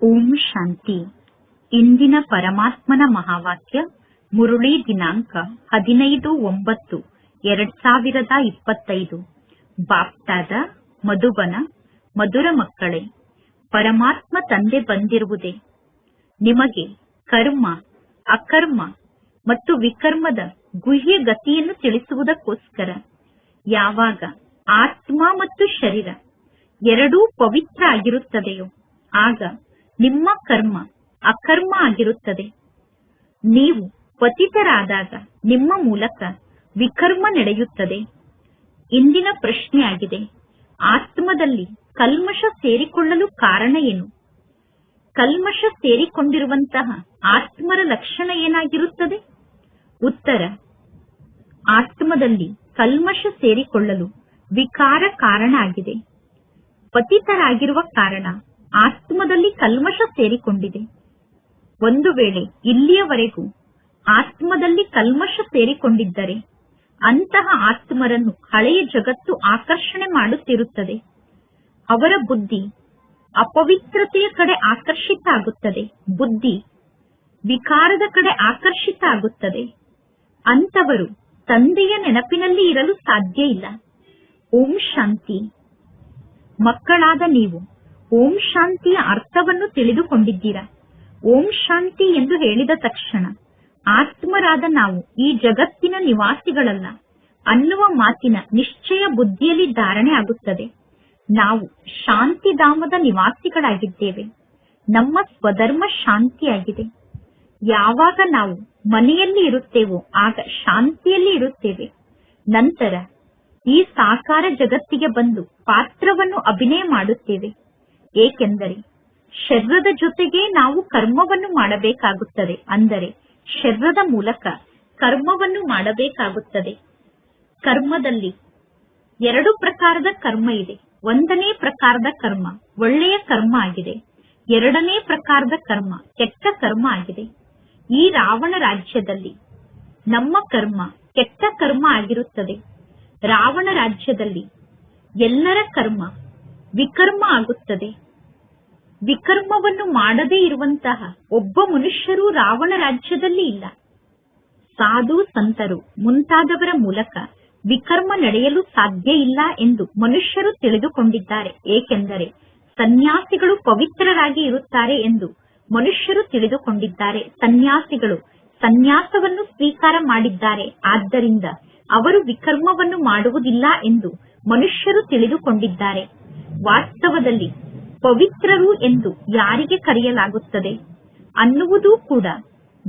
ಓಂ ಶಾಂತಿ. ಇಂದಿನ ಪರಮಾತ್ಮನ ಮಹಾವಾಕ್ಯ ಮುರುಳಿ ದಿನಾಂಕ 15/9/2025. ಬಾಪ್ತಾದ ಮಧುಬನ. ಮಧುರ ಮಕ್ಕಳೇ, ಪರಮಾತ್ಮ ತಂದೆ ಬಂದಿರುವುದೇ ನಿಮಗೆ ಕರ್ಮ, ಅಕರ್ಮ ಮತ್ತು ವಿಕರ್ಮದ ಗುಹ್ಯ ಗತಿಯನ್ನು ತಿಳಿಸುವುದಕ್ಕೋಸ್ಕರ. ಯಾವಾಗ ಆತ್ಮ ಮತ್ತು ಶರೀರ ಎರಡೂ ಪವಿತ್ರ ಆಗಿರುತ್ತದೆಯೋ ಆಗ ನಿಮ್ಮ ಕರ್ಮ ಅಕರ್ಮ ಆಗಿರುತ್ತದೆ. ನೀವು ಪತಿತರಾದಾಗ ನಿಮ್ಮ ಮೂಲಕ ವಿಕರ್ಮ ನಡೆಯುತ್ತದೆ. ಇಂದಿನ ಪ್ರಶ್ನೆಯಾಗಿದೆ, ಆತ್ಮದಲ್ಲಿ ಕಲ್ಮಶ ಸೇರಿಕೊಳ್ಳಲು ಕಾರಣ ಏನು? ಕಲ್ಮಶ ಸೇರಿಕೊಂಡಿರುವಂತಹ ಆತ್ಮರ ಲಕ್ಷಣ ಏನಾಗಿರುತ್ತದೆ? ಉತ್ತರ, ಆತ್ಮದಲ್ಲಿ ಕಲ್ಮಶ ಸೇರಿಕೊಳ್ಳಲು ವಿಕಾರ ಕಾರಣ ಆಗಿದೆ. ಪತಿತರಾಗಿರುವ ಕಾರಣ ಆತ್ಮದಲ್ಲಿ ಕಲ್ಮಶ ಸೇರಿಕೊಂಡಿದೆ. ಒಂದು ವೇಳೆ ಇಲ್ಲಿಯವರೆಗೂ ಆತ್ಮದಲ್ಲಿ ಕಲ್ಮಶ ಸೇರಿಕೊಂಡಿದ್ದರೆ ಅಂತಹ ಆತ್ಮರನ್ನು ಹಳೆಯ ಜಗತ್ತು ಆಕರ್ಷಣೆ ಮಾಡುತ್ತಿರುತ್ತದೆ. ಅವರ ಬುದ್ಧಿ ಅಪವಿತ್ರತೆಯ ಕಡೆ ಆಕರ್ಷಿತ ಆಗುತ್ತದೆ, ಬುದ್ಧಿ ವಿಕಾರದ ಕಡೆ ಆಕರ್ಷಿತ ಆಗುತ್ತದೆ. ಅಂತವರು ತಂದೆಯ ನೆನಪಿನಲ್ಲಿ ಇರಲು ಸಾಧ್ಯ ಇಲ್ಲ. ಓಂ ಶಾಂತಿ. ಮಕ್ಕಳಾದ ನೀವು ಓಂ ಶಾಂತಿಯ ಅರ್ಥವನ್ನು ತಿಳಿದುಕೊಂಡಿದ್ದೀರಾ. ಓಂ ಶಾಂತಿ ಎಂದು ಹೇಳಿದ ತಕ್ಷಣ ಆತ್ಮರಾದ ನಾವು ಈ ಜಗತ್ತಿನ ನಿವಾಸಿಗಳಲ್ಲ ಅನ್ನುವ ಮಾತಿನ ನಿಶ್ಚಯ ಬುದ್ಧಿಯಲ್ಲಿ ಧಾರಣೆ ಆಗುತ್ತದೆ. ನಾವು ಶಾಂತಿಧಾಮದ ನಿವಾಸಿಗಳಾಗಿದ್ದೇವೆ. ನಮ್ಮ ಸ್ವಧರ್ಮ ಶಾಂತಿಯಾಗಿದೆ. ಯಾವಾಗ ನಾವು ಮನೆಯಲ್ಲಿ ಇರುತ್ತೇವೋ ಆಗ ಶಾಂತಿಯಲ್ಲಿ ಇರುತ್ತೇವೆ. ನಂತರ ಈ ಸಾಕಾರ ಜಗತ್ತಿಗೆ ಬಂದು ಪಾತ್ರವನ್ನು ಅಭಿನಯ ಮಾಡುತ್ತೇವೆ. ಏಕೆಂದರೆ ಶರೀರದ ಜೊತೆಗೆ ನಾವು ಕರ್ಮವನ್ನು ಮಾಡಬೇಕಾಗುತ್ತದೆ. ಅಂದರೆ ಶರೀರದ ಮೂಲಕ ಕರ್ಮವನ್ನು ಮಾಡಬೇಕಾಗುತ್ತದೆ. ಕರ್ಮದಲ್ಲಿ ಎರಡು ಪ್ರಕಾರದ ಕರ್ಮ ಇದೆ. ಒಂದನೇ ಪ್ರಕಾರದ ಕರ್ಮ ಒಳ್ಳೆಯ ಕರ್ಮ ಆಗಿದೆ. ಎರಡನೇ ಪ್ರಕಾರದ ಕರ್ಮ ಕೆಟ್ಟ ಕರ್ಮ ಆಗಿದೆ. ಈ ರಾವಣ ರಾಜ್ಯದಲ್ಲಿ ನಮ್ಮ ಕರ್ಮ ಕೆಟ್ಟ ಕರ್ಮ ಆಗಿರುತ್ತದೆ. ರಾವಣ ರಾಜ್ಯದಲ್ಲಿ ಎಲ್ಲರ ಕರ್ಮ ವಿಕರ್ಮ ಆಗುತ್ತದೆ. ವಿಕರ್ಮವನ್ನು ಮಾಡದೇ ಇರುವಂತಹ ಒಬ್ಬ ಮನುಷ್ಯರು ರಾವಣ ರಾಜ್ಯದಲ್ಲಿ ಇಲ್ಲ. ಸಾಧು ಸಂತರು ಮುಂತಾದವರ ಮೂಲಕ ವಿಕರ್ಮ ನಡೆಯಲು ಸಾಧ್ಯ ಇಲ್ಲ ಎಂದು ಮನುಷ್ಯರು ತಿಳಿದುಕೊಂಡಿದ್ದಾರೆ. ಏಕೆಂದರೆ ಸನ್ಯಾಸಿಗಳು ಪವಿತ್ರರಾಗಿ ಇರುತ್ತಾರೆ ಎಂದು ಮನುಷ್ಯರು ತಿಳಿದುಕೊಂಡಿದ್ದಾರೆ. ಸನ್ಯಾಸಿಗಳು ಸನ್ಯಾಸವನ್ನು ಸ್ವೀಕಾರ ಮಾಡಿದ್ದಾರೆ. ಆದ್ದರಿಂದ ಅವರು ವಿಕರ್ಮವನ್ನು ಮಾಡುವುದಿಲ್ಲ ಎಂದು ಮನುಷ್ಯರು ತಿಳಿದುಕೊಂಡಿದ್ದಾರೆ. ವಾಸ್ತವದಲ್ಲಿ ಪವಿತ್ರರು ಎಂದು ಯಾರಿಗೆ ಕರೆಯಲಾಗುತ್ತದೆ ಅನ್ನುವುದೂ ಕೂಡ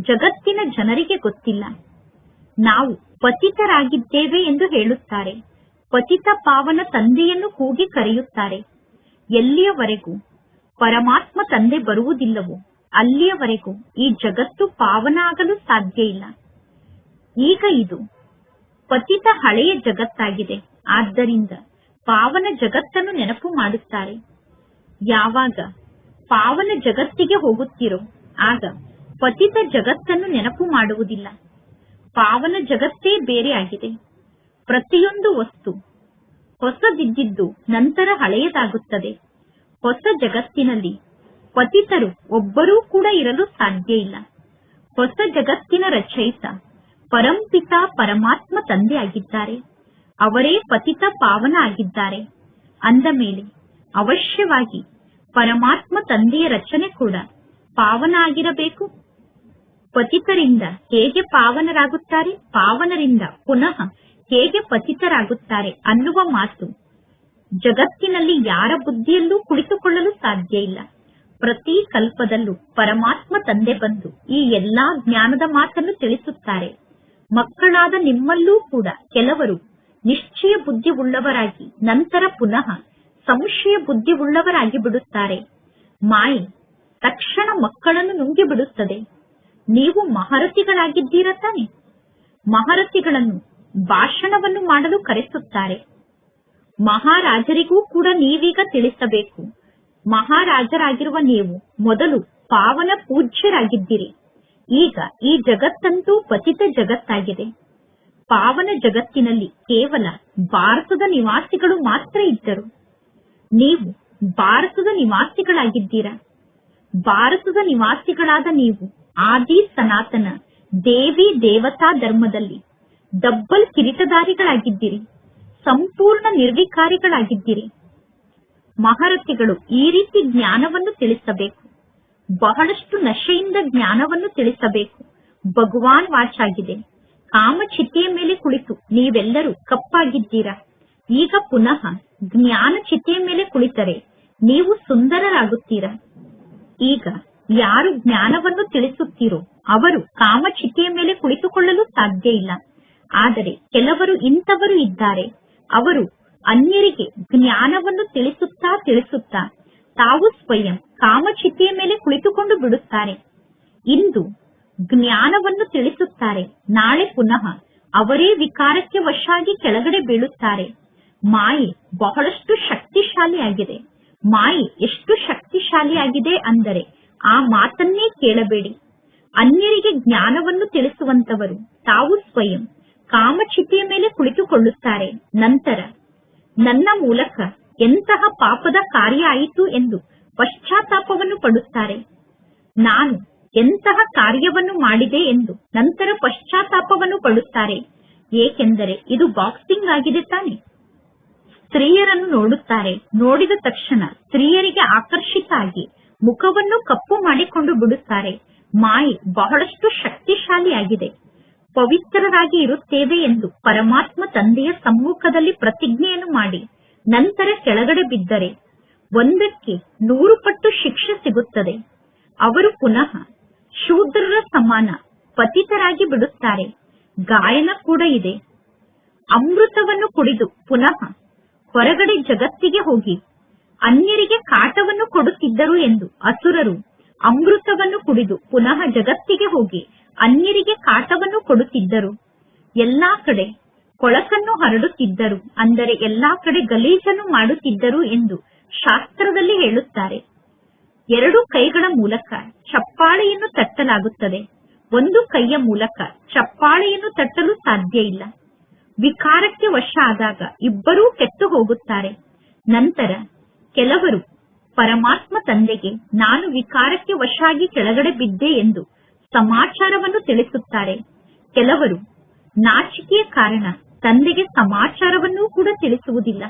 ಜಗತ್ತಿನ ಜನರಿಗೆ ಗೊತ್ತಿಲ್ಲ. ನಾವು ಪತಿತರಾಗಿದ್ದೇವೆ ಎಂದು ಹೇಳುತ್ತಾರೆ. ಪತಿತ ಪಾವನ ತಂದೆಯನ್ನು ಕೂಗಿ ಕರೆಯುತ್ತಾರೆ. ಎಲ್ಲಿಯವರೆಗೂ ಪರಮಾತ್ಮ ತಂದೆ ಬರುವುದಿಲ್ಲವೋ ಅಲ್ಲಿಯವರೆಗೂ ಈ ಜಗತ್ತು ಪಾವನ ಆಗಲು ಸಾಧ್ಯ ಇಲ್ಲ. ಈಗ ಇದು ಪತಿತ ಹಳೆಯ ಜಗತ್ತಾಗಿದೆ. ಆದ್ದರಿಂದ ಪಾವನ ಜಗತ್ತನ್ನು ನೆನಪು ಮಾಡುತ್ತಾರೆ. ಯಾವಾಗ ಪಾವನ ಜಗತ್ತಿಗೆ ಹೋಗುತ್ತೀರೋ ಆಗ ಪತಿತ ಜಗತ್ತನ್ನು ನೆನಪು ಮಾಡುವುದಿಲ್ಲ. ಪಾವನ ಜಗತ್ತೇ ಬೇರೆ ಆಗಿದೆ. ಪ್ರತಿಯೊಂದು ವಸ್ತು ಹೊಸದಿದ್ದಿದ್ದು ನಂತರ ಹಳೆಯದಾಗುತ್ತದೆ. ಹೊಸ ಜಗತ್ತಿನಲ್ಲಿ ಪತಿತರು ಒಬ್ಬರೂ ಕೂಡ ಇರಲು ಸಾಧ್ಯ ಇಲ್ಲ. ಹೊಸ ಜಗತ್ತಿನ ರಚಯಿತ ಪರಂಪಿತ ಪರಮಾತ್ಮ ತಂದೆ ಆಗಿದ್ದಾರೆ. ಅವರೇ ಪತಿತ ಪಾವನ ಆಗಿದ್ದಾರೆ. ಅಂದ ಮೇಲೆ ಅವಶ್ಯವಾಗಿ ಪರಮಾತ್ಮ ತಂದೆಯ ರಚನೆ ಕೂಡ ಪಾವನ ಆಗಿರಬೇಕು. ಪತಿತರಿಂದ ಹೇಗೆ ಪಾವನರಾಗುತ್ತಾರೆ, ಪಾವನರಿಂದ ಪುನಃ ಹೇಗೆ ಪತಿತರಾಗುತ್ತಾರೆ ಅನ್ನುವ ಮಾತು ಜಗತ್ತಿನಲ್ಲಿ ಯಾರ ಬುದ್ಧಿಯಲ್ಲೂ ಕುಳಿತುಕೊಳ್ಳಲು ಸಾಧ್ಯ ಇಲ್ಲ. ಪ್ರತಿ ಕಲ್ಪದಲ್ಲೂ ಪರಮಾತ್ಮ ತಂದೆ ಬಂದು ಈ ಎಲ್ಲಾ ಜ್ಞಾನದ ಮಾತನ್ನು ತಿಳಿಸುತ್ತಾರೆ. ಮಕ್ಕಳಾದ ನಿಮ್ಮಲ್ಲೂ ಕೂಡ ಕೆಲವರು ನಿಶ್ಚಯ ಬುದ್ಧಿ ಉಳ್ಳವರಾಗಿ ನಂತರ ಪುನಃ ಸಂಶಯ ಬುದ್ಧಿ ಉಳ್ಳವರಾಗಿ ಬಿಡುತ್ತಾರೆ. ಮಾಯೆ ತಕ್ಷಣ ಮಕ್ಕಳನ್ನು ನುಂಗಿ ಬಿಡುತ್ತದೆ. ನೀವು ಮಹಾರಥಿಗಳಾಗಿದ್ದೀರ ತಾನೆ? ಮಹಾರಥಿಗಳನ್ನು ಭಾಷಣವನ್ನು ಮಾಡಲು ಕರೆಸುತ್ತಾರೆ. ಮಹಾರಾಜರಿಗೂ ಕೂಡ ನೀವೀಗ ತಿಳಿಸಬೇಕು. ಮಹಾರಾಜರಾಗಿರುವ ನೀವು ಮೊದಲು ಪಾವನ ಪೂಜ್ಯರಾಗಿದ್ದೀರಿ. ಈಗ ಈ ಜಗತ್ತಂತೂ ಪತಿತ ಜಗತ್ತಾಗಿದೆ. ಪಾವನ ಜಗತ್ತಿನಲ್ಲಿ ಕೇವಲ ಭಾರತದ ನಿವಾಸಿಗಳು ಮಾತ್ರ ಇದ್ದರು. ನೀವು ಭಾರತದ ನಿವಾಸಿಗಳಾಗಿದ್ದೀರಾ. ಭಾರತದ ನಿವಾಸಿಗಳಾದ ನೀವು ಆದಿ ಸನಾತನ ದೇವಿ ದೇವತಾ ಧರ್ಮದಲ್ಲಿ ಡಬ್ಬಲ್ ಕಿರೀಟಧಾರಿಗಳಾಗಿದ್ದೀರಿ, ಸಂಪೂರ್ಣ ನಿರ್ವಿಕಾರಿಗಳಾಗಿದ್ದೀರಿ. ಮಹಾರಥಿಗಳು ಈ ರೀತಿ ಜ್ಞಾನವನ್ನು ತಿಳಿಸಬೇಕು, ಬಹಳಷ್ಟು ನಶೆಯಿಂದ ಜ್ಞಾನವನ್ನು ತಿಳಿಸಬೇಕು. ಭಗವಾನ್ ವಾಚಾಗಿದೆ, ಕಾಮಚಿತೆಯ ಮೇಲೆ ಕುಳಿತು ನೀವೆಲ್ಲರೂ ಕಪ್ಪಾಗಿದ್ದೀರಾ. ಈಗ ಪುನಃ ಜ್ಞಾನ ಚಿತೆಯ ಮೇಲೆ ಕುಳಿತರೆ ನೀವು ಸುಂದರರಾಗುತ್ತೀರಾ. ಈಗ ಯಾರು ಜ್ಞಾನವನ್ನು ತಿಳಿಸುತ್ತೀರೋ ಅವರು ಕಾಮಚಿತೆಯ ಮೇಲೆ ಕುಳಿತುಕೊಳ್ಳಲು ಸಾಧ್ಯ ಇಲ್ಲ. ಆದರೆ ಕೆಲವರು ಇಂಥವರು ಇದ್ದಾರೆ, ಅವರು ಅನ್ಯರಿಗೆ ಜ್ಞಾನವನ್ನು ತಿಳಿಸುತ್ತಾ ತಾವು ಸ್ವಯಂ ಕಾಮಚಿತೆಯ ಮೇಲೆ ಕುಳಿತುಕೊಂಡು ಬಿಡುತ್ತಾರೆ. ಇಂದು ಜ್ಞಾನವನ್ನು ತಿಳಿಸುತ್ತಾರೆ, ನಾಳೆ ಪುನಃ ಅವರೇ ವಿಕಾರಕ್ಕೆ ವಶಾಗಿ ಕೆಳಗಡೆ ಬೀಳುತ್ತಾರೆ. ಮಾಯೆ ಬಹಳಷ್ಟು ಶಕ್ತಿಶಾಲಿಯಾಗಿದೆ. ಮಾಯೆ ಎಷ್ಟು ಶಕ್ತಿಶಾಲಿಯಾಗಿದೆ ಅಂದರೆ ಆ ಮಾತನ್ನೇ ಕೇಳಬೇಡಿ. ಅನ್ಯರಿಗೆ ಜ್ಞಾನವನ್ನು ತಿಳಿಸುವಂತವರು ತಾವು ಸ್ವಯಂ ಕಾಮಚಿತೆಯ ಮೇಲೆ ಕುಳಿತುಕೊಳ್ಳುತ್ತಾರೆ. ನಂತರ ನನ್ನ ಮೂಲಕ ಎಂತಹ ಪಾಪದ ಕಾರ್ಯ ಆಯಿತು ಎಂದು ಪಶ್ಚಾತ್ತಾಪವನ್ನು ಪಡುತ್ತಾರೆ. ನಾನು ಎಂತಹ ಕಾರ್ಯವನ್ನು ಮಾಡಿದೆ ಎಂದು ನಂತರ ಪಶ್ಚಾತ್ತಾಪವನ್ನು ಪಡುತ್ತಾರೆ. ಏಕೆಂದರೆ ಇದು ಬಾಕ್ಸಿಂಗ್ ಆಗಿದೆ ತಾನೆ. ಸ್ತ್ರೀಯರನ್ನು ನೋಡುತ್ತಾರೆ, ನೋಡಿದ ತಕ್ಷಣ ಸ್ತ್ರೀಯರಿಗೆ ಆಕರ್ಷಿತ ಆಗಿ ಮುಖವನ್ನು ಕಪ್ಪು ಮಾಡಿಕೊಂಡು ಬಿಡುತ್ತಾರೆ. ಮಾಯೆ ಬಹಳಷ್ಟು ಶಕ್ತಿಶಾಲಿಯಾಗಿದೆ. ಪವಿತ್ರರಾಗಿ ಇರುತ್ತೇವೆ ಎಂದು ಪರಮಾತ್ಮ ತಂದೆಯ ಸಮ್ಮುಖದಲ್ಲಿ ಪ್ರತಿಜ್ಞೆಯನ್ನು ಮಾಡಿ ನಂತರ ಕೆಳಗಡೆ ಬಿದ್ದರೆ 100ಕ್ಕೆ 100 ಪಟ್ಟು ಶಿಕ್ಷೆ ಸಿಗುತ್ತದೆ. ಅವರು ಪುನಃ ಶೂದ್ರರ ಸಮಾನ ಪತಿತರಾಗಿ ಬಿಡುತ್ತಾರೆ. ಗಾಯನ ಕೂಡ ಇದೆ. ಅಮೃತವನ್ನು ಕುಡಿದು ಪುನಃ ಹೊರಗಡೆ ಜಗತ್ತಿಗೆ ಹೋಗಿ ಅನ್ಯರಿಗೆ ಕಾಟವನ್ನು ಕೊಡುತ್ತಿದ್ದರು ಎಂದು ಅಸುರರು ಅಮೃತವನ್ನು ಕುಡಿದು ಪುನಃ ಜಗತ್ತಿಗೆ ಹೋಗಿ ಅನ್ಯರಿಗೆ ಕಾಟವನ್ನು ಕೊಡುತ್ತಿದ್ದರು. ಎಲ್ಲಾ ಕಡೆ ಕೊಳಕನ್ನು ಹರಡುತ್ತಿದ್ದರು, ಅಂದರೆ ಎಲ್ಲಾ ಕಡೆ ಗಲೀಜನ್ನು ಮಾಡುತ್ತಿದ್ದರು ಎಂದು ಶಾಸ್ತ್ರದಲ್ಲಿ ಹೇಳುತ್ತಾರೆ. 2 ಕೈಗಳ ಮೂಲಕ ಚಪ್ಪಾಳೆಯನ್ನು ತಟ್ಟಲಾಗುತ್ತದೆ, ಒಂದು ಕೈಯ ಮೂಲಕ ಚಪ್ಪಾಳೆಯನ್ನು ತಟ್ಟಲು ಸಾಧ್ಯ ಇಲ್ಲ. ವಿಕಾರಕ್ಕೆ ವಶ ಆದಾಗ ಇಬ್ಬರೂ ಕೆಟ್ಟು ಹೋಗುತ್ತಾರೆ. ನಂತರ ಕೆಲವರು ಪರಮಾತ್ಮ ತಂದೆಗೆ ನಾನು ವಿಕಾರಕ್ಕೆ ವಶಾಗಿ ಕೆಳಗಡೆ ಬಿದ್ದೆ ಎಂದು ಸಮಾಚಾರವನ್ನು ತಿಳಿಸುತ್ತಾರೆ. ಕೆಲವರು ನಾಚಿಕೆಯ ಕಾರಣ ತಂದೆಗೆ ಸಮಾಚಾರವನ್ನೂ ಕೂಡ ತಿಳಿಸುವುದಿಲ್ಲ.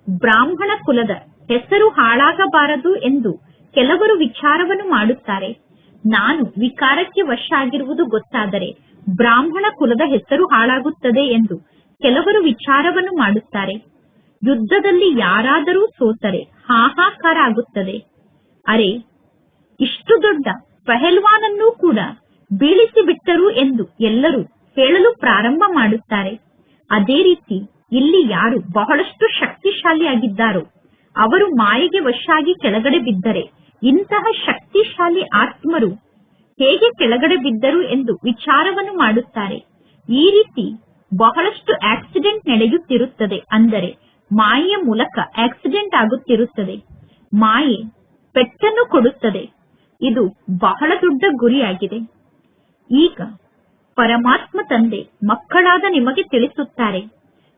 ಬ್ರಾಹ್ಮಣ ಕುಲದ ಹೆಸರು ಹಾಳಾಗಬಾರದು ಎಂದು ಕೆಲವರು ವಿಚಾರವನ್ನು ಮಾಡುತ್ತಾರೆ. ನಾನು ವಿಕಾರಕ್ಕೆ ವಶ ಆಗಿರುವುದು ಗೊತ್ತಾದರೆ ಬ್ರಾಹ್ಮಣ ಕುಲದ ಹೆಸರು ಹಾಳಾಗುತ್ತದೆ ಎಂದು ಕೆಲವರು ವಿಚಾರವನ್ನು ಮಾಡುತ್ತಾರೆ. ಯುದ್ಧದಲ್ಲಿ ಯಾರಾದರೂ ಸೋತರೆ ಹಾಹಾಕಾರ ಆಗುತ್ತದೆ. ಅರೆ, ಇಷ್ಟು ದೊಡ್ಡ ಪಹಲ್ವಾನನ್ನೂ ಕೂಡ ಬೀಳಿಸಿ ಬಿಟ್ಟರು ಎಂದು ಎಲ್ಲರೂ ಹೇಳಲು ಪ್ರಾರಂಭ ಮಾಡುತ್ತಾರೆ. ಅದೇ ರೀತಿ ಇಲ್ಲಿ ಯಾರು ಬಹಳಷ್ಟು ಶಕ್ತಿಶಾಲಿಯಾಗಿದ್ದಾರೋ ಅವರು ಮಾಯೆಗೆ ವಶಾಗಿ ಕೆಳಗಡೆ ಬಿದ್ದರೆ ಇಂತಹ ಶಕ್ತಿಶಾಲಿ ಆತ್ಮರು ಹೇಗೆ ಕೆಳಗಡೆ ಬಿದ್ದರು ಎಂದು ವಿಚಾರವನ್ನು ಮಾಡುತ್ತಾರೆ. ಈ ರೀತಿ ಬಹಳಷ್ಟು ಆಕ್ಸಿಡೆಂಟ್ ನಡೆಯುತ್ತಿರುತ್ತದೆ, ಅಂದರೆ ಮಾಯೆಯ ಮೂಲಕ ಆಕ್ಸಿಡೆಂಟ್ ಆಗುತ್ತಿರುತ್ತದೆ. ಮಾಯೆ ಪೆಟ್ಟನ್ನು ಕೊಡುತ್ತದೆ. ಇದು ಬಹಳ ದೊಡ್ಡ ಗುರಿಯಾಗಿದೆ. ಈಗ ಪರಮಾತ್ಮ ತಂದೆ ಮಕ್ಕಳಾದ ನಿಮಗೆ ತಿಳಿಸುತ್ತಾರೆ,